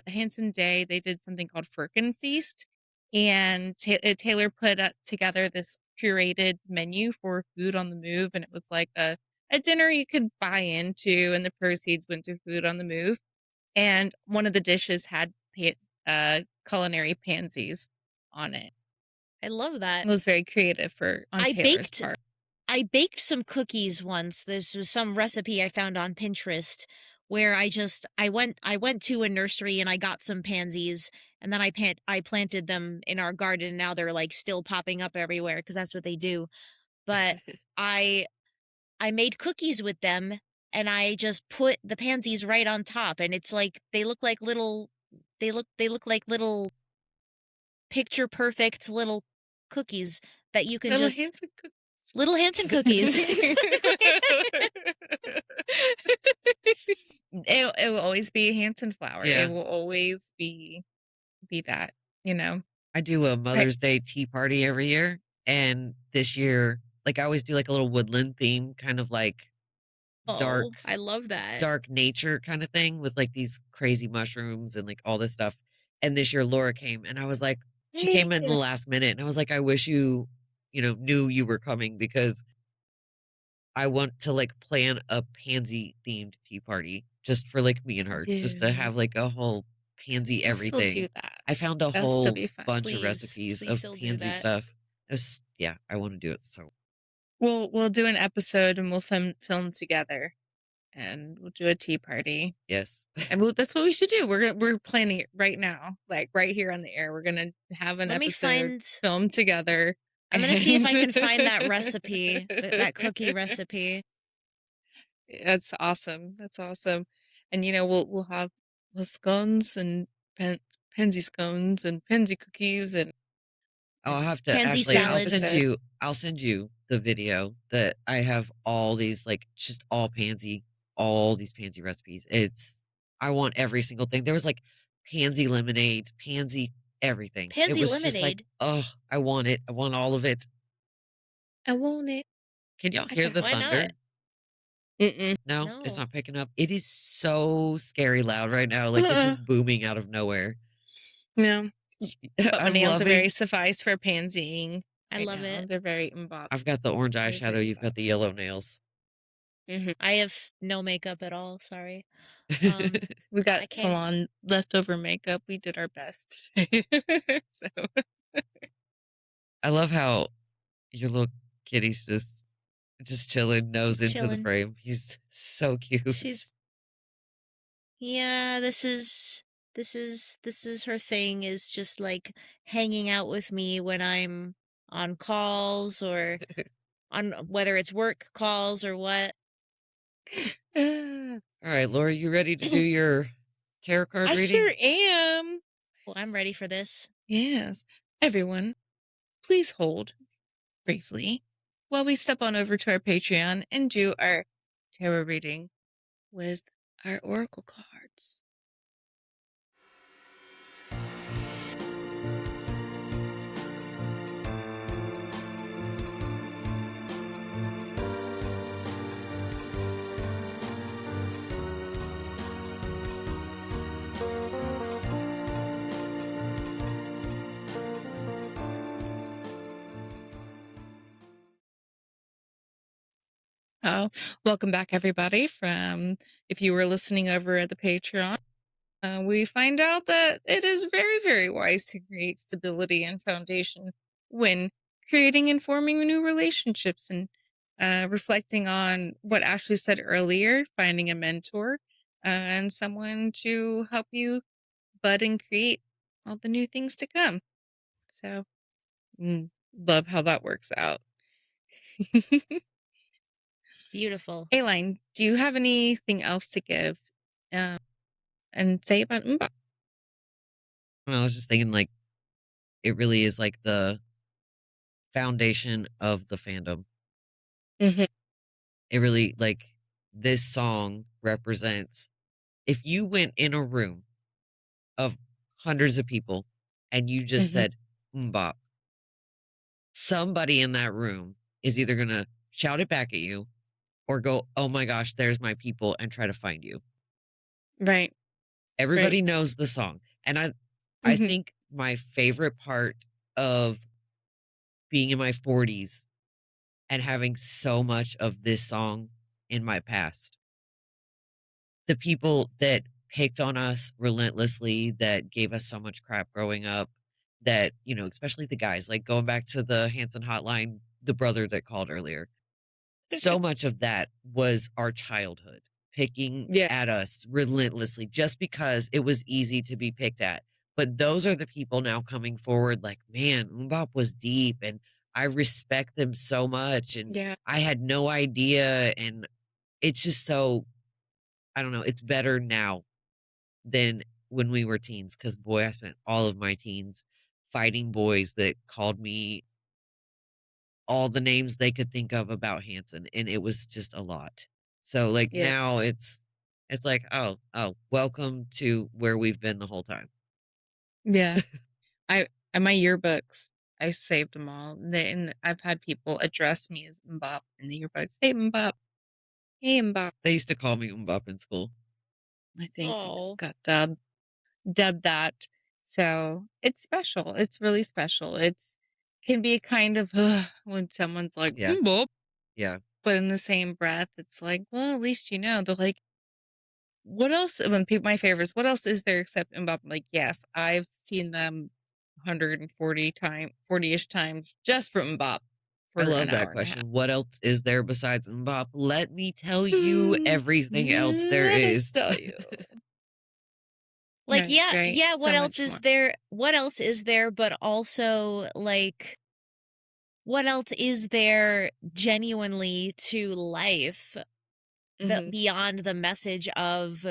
Hanson Day. They did something called Firkin Feast, and Taylor put together this curated menu for food on the move, and it was like a dinner you could buy into, and the proceeds went to food on the move. And one of the dishes had culinary pansies on it. I love that. It was very creative on Taylor's part. I baked some cookies once. This was some recipe I found on Pinterest where I went to a nursery and I got some pansies, and then I planted them in our garden, and now they're like still popping up everywhere because that's what they do. But I made cookies with them, and I just put the pansies right on top, and it's like they look like little picture perfect little cookies that you can Little just Hanson cookies. Little Hanson cookies. It will always be a Hanson flower. Yeah. It will always be that, you know. I do a Mother's Day tea party every year, and this year, like I always do like a little woodland theme, kind of like dark. Oh, I love that. Dark nature kind of thing with like these crazy mushrooms and like all this stuff. And this year Laura came, and I was like, she came in the last minute, and I was like, I wish you knew you were coming, because I want to like plan a pansy themed tea party just for like me and her, just to have like a whole pansy everything. Still do that. I found a That'll whole still be fun. bunch of recipes of still do pansy that. stuff. Yeah, I want to do it. So We'll do an episode, and we'll film together, and we'll do a tea party. yes, And that's what we should do. We're planning it right now, like right here on the air. We're gonna have an episode film together. I'm gonna see if I can find that recipe, that cookie recipe. That's awesome. That's awesome. And we'll have the scones and pansy scones and pansy cookies, and I'll have to pansy actually. salads. I'll send you the video that I have all these like just all these pansy recipes. I want every single thing. There was like pansy lemonade, pansy everything. Pansy it was lemonade. Just like, oh, I want it. I want all of it. I want it. Can y'all hear the Why thunder? not? No, it's No. not picking up. It is so scary loud right now. Like it's just booming out of nowhere. No. But my I'm nails are loving- very suffice for pansying. I love it. They're very MMMBop. I've got the orange Very, eyeshadow. very You've got the yellow nails. I have no makeup at all. Sorry. We I got can't- salon leftover makeup. We did our best. So I love how your little kitty's just chilling, nose She's into the chilling. frame. He's so cute. Yeah, this is her thing, is just like hanging out with me when I'm on calls, or on whether it's work calls or what. All right, Laura, you ready to do your tarot card I reading? sure am. Well, I'm ready for this. Yes. Everyone, please hold briefly while we step on over to our Patreon and do our tarot reading with our oracle cards. Welcome back, everybody. If you were listening over at the Patreon, we find out that it is very, very wise to create stability and foundation when creating and forming new relationships, and reflecting on what Ashley said earlier, finding a mentor and someone to help you bud and create all the new things to come. So, love how that works out. Beautiful. Aline, do you have anything else to give and say about MMMBop? I was just thinking, like, it really is like the foundation of the fandom. Mm-hmm. It really, like, this song represents, if you went in a room of hundreds of people and you just said MMMBop, somebody in that room is either going to shout it back at you or go, oh my gosh, there's my people, and try to find you. Right. Everybody knows the song. And I Mhm. think my favorite part of being in my 40s and having so much of this song in my past, the people that picked on us relentlessly, that gave us so much crap growing up, that, you know, especially the guys, like going back to the Hanson Hotline, the brother that called earlier, so much of that was our childhood picking Yeah. at us relentlessly just because it was easy to be picked at. But those are the people now coming forward like, man, MMMBop was deep and I respect them so much. And Yeah. I had no idea. And it's just so, I don't know, it's better now than when we were teens. Cause boy, I spent all of my teens fighting boys that called me all the names they could think of about Hanson, and it was just a lot. So like Yeah. now it's like, oh, welcome to where we've been the whole time. Yeah. In my yearbooks, I saved them all. And I've had people address me as MMMBop in the yearbooks. Hey MMMBop. Hey MMMBop. They used to call me MMMBop in school. I think it Oh. just got dubbed that. So it's special. It's really special. It's can be kind of when someone's like, Yeah. MMMBop. Yeah. But in the same breath, it's like, well, at least you know. They're like, what else? When people, my favorites, what else is there except MMMBop? I'm like, yes, I've seen them 40-ish times just for MMMBop. I love that question. What else is there besides MMMBop? Let me tell you everything else there Let us is. tell you. Like, Right, right. yeah, what So else much is more. there? What else is there? But also, like, what else is there genuinely to life Mhm. beyond the message of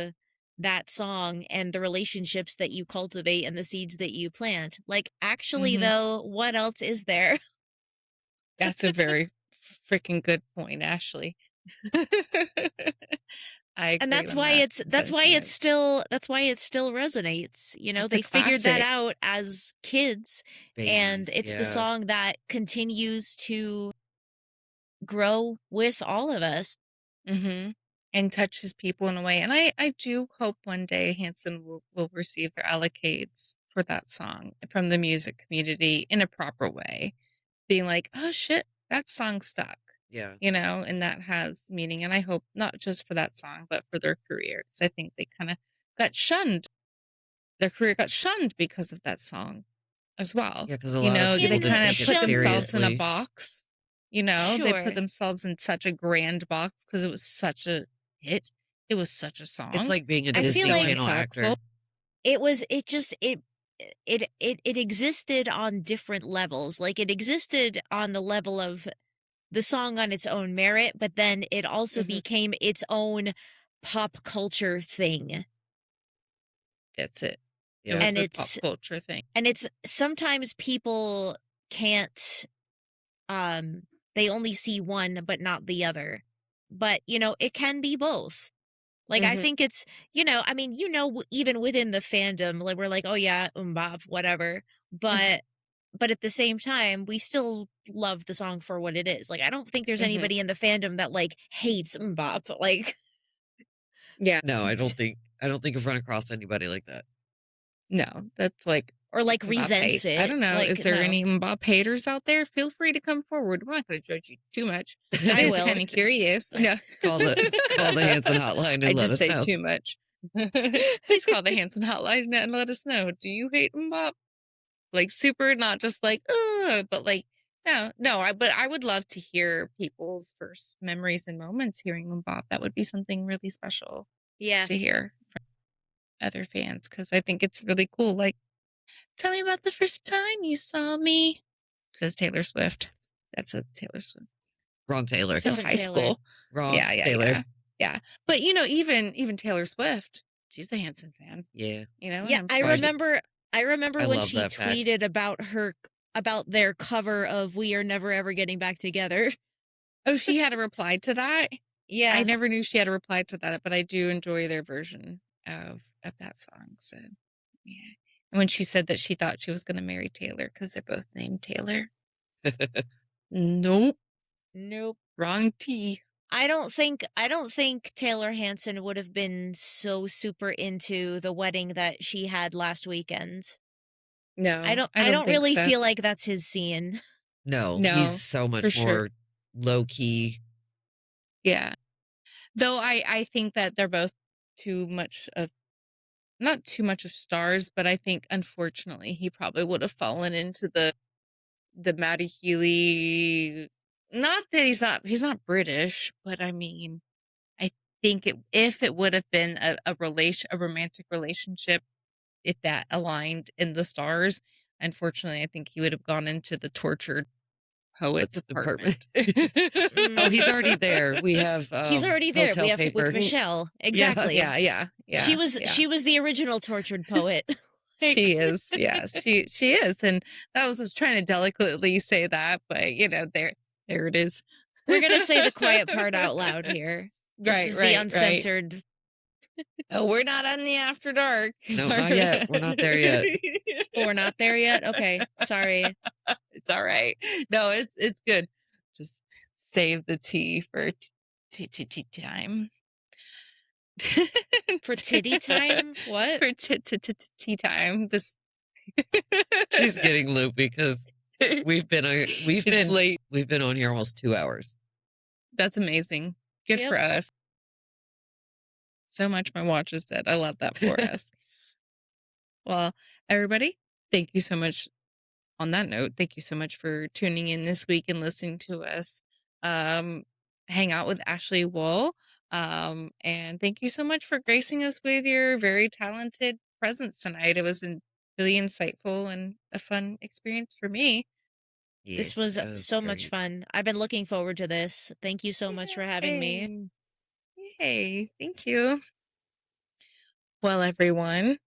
that song and the relationships that you cultivate and the seeds that you plant? Like, actually, Mhm. though, what else is there? That's a very freaking good point, Ashley. I And agree that's on why that that's why it sentiment. still resonates. You know, It's a they figured that classic. out as kids, and Babies, it's the yeah. song that continues to grow with all of us. Mhm. And touches people in a way. And I do hope one day Hanson will receive their allocates for that song from the music community in a proper way. Being like, oh shit, that song stuck. Yeah. You know, and that has meaning. And I hope not just for that song, but for their career. Because I think they kind of got shunned. Their career got shunned because of that song as well. Yeah, because a You lot of know, people they didn't kind of take put it themselves in a seriously. box. You know, they put Sure. themselves in such a grand box because it was such a hit. It was such a song. It's like being a I feel Disney like Channel actor. it existed on different levels. Like, it existed on the level of the song on its own merit, but then it also became its own pop culture thing. That's it. Yeah. It was And a it's pop culture thing. And it's sometimes people can't they only see one but not the other. But, you know, it can be both. Like, I think it's, you know, I mean, you know, even within the fandom, like, we're like, oh yeah, MMMBop, whatever. But at the same time, we still love the song for what it is. Like, I don't think there's anybody in the fandom that like hates MMMBop. Like, Yeah. No, I don't think I've run across anybody like that. No, that's like or like MMMBop resents hate. I it. don't know. Like, Is there no. any MMMBop haters out there? Feel free to come forward. We're not going to judge you too much. I Just will. kind of curious. No. Call the Hanson Hotline and I let did us say know. too much. Please call the Hanson Hotline and let us know. Do you hate MMMBop? Like super, not just like, but like, no. But I would love to hear people's first memories and moments hearing MMMBop. That would be something really special Yeah. to hear from other fans because I think it's really cool. Like, tell me about the first time you saw me, says Taylor Swift. That's a Taylor Swift. Wrong Taylor. Still high school. Wrong Yeah, Taylor. Yeah. But you know, even Taylor Swift, she's a Hanson fan. Yeah. You know, Yeah, I remember when she that fact. tweeted about their cover of "We Are Never Ever Getting Back Together." Oh, she had a reply to that? Yeah. I never knew she had a reply to that, but I do enjoy their version of that song. So, yeah. And when she said that she thought she was going to marry Taylor because they're both named Taylor. Nope. Wrong tea. I don't think Taylor Hanson would have been so super into the wedding that she had last weekend. No, I don't think really so. feel like that's his scene. No, No, he's so much for sure. more low key. Yeah. Though I think that they're both not too much of stars, but I think unfortunately he probably would have fallen into the Matty Healy. Not that he's not British, but I mean, I think if it would have been a romantic relationship, if that aligned in the stars, unfortunately, I think he would have gone into the tortured poet department. Oh, he's already there. We have he's already there. hotel We have paper. with Michelle. Exactly. Yeah. She was the original tortured poet. She is. Yes, she is. And I was just trying to delicately say that, but there it is. We're gonna say the quiet part out loud here. This is the uncensored. Oh, we're not on the After Dark. No, not yet. We're not there yet. Oh, we're not there yet? Okay. Sorry. It's all right. No, it's good. Just save the tea for tea time. For titty time? What? For tea time. Just She's getting loopy because we've been late. We've been on here almost 2 hours. That's amazing. Good for us. So much my watch is dead. I love that for us. Well, everybody, thank you so much. On that note, thank you so much for tuning in this week and listening to us hang out with Ashley Wool. And thank you so much for gracing us with your very talented presence tonight. It was really insightful and a fun experience for me. This was so much fun. I've been looking forward to this. Thank you so much for having me. Hey, thank you. Well, everyone,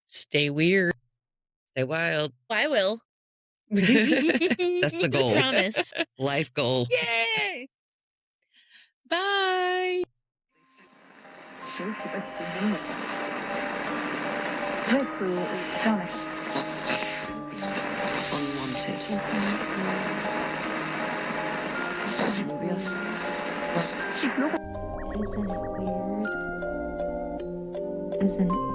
stay weird. Stay wild. I will. That's the goal. Promise. Life goal. Yay! Bye. Isn't it weird? Isn't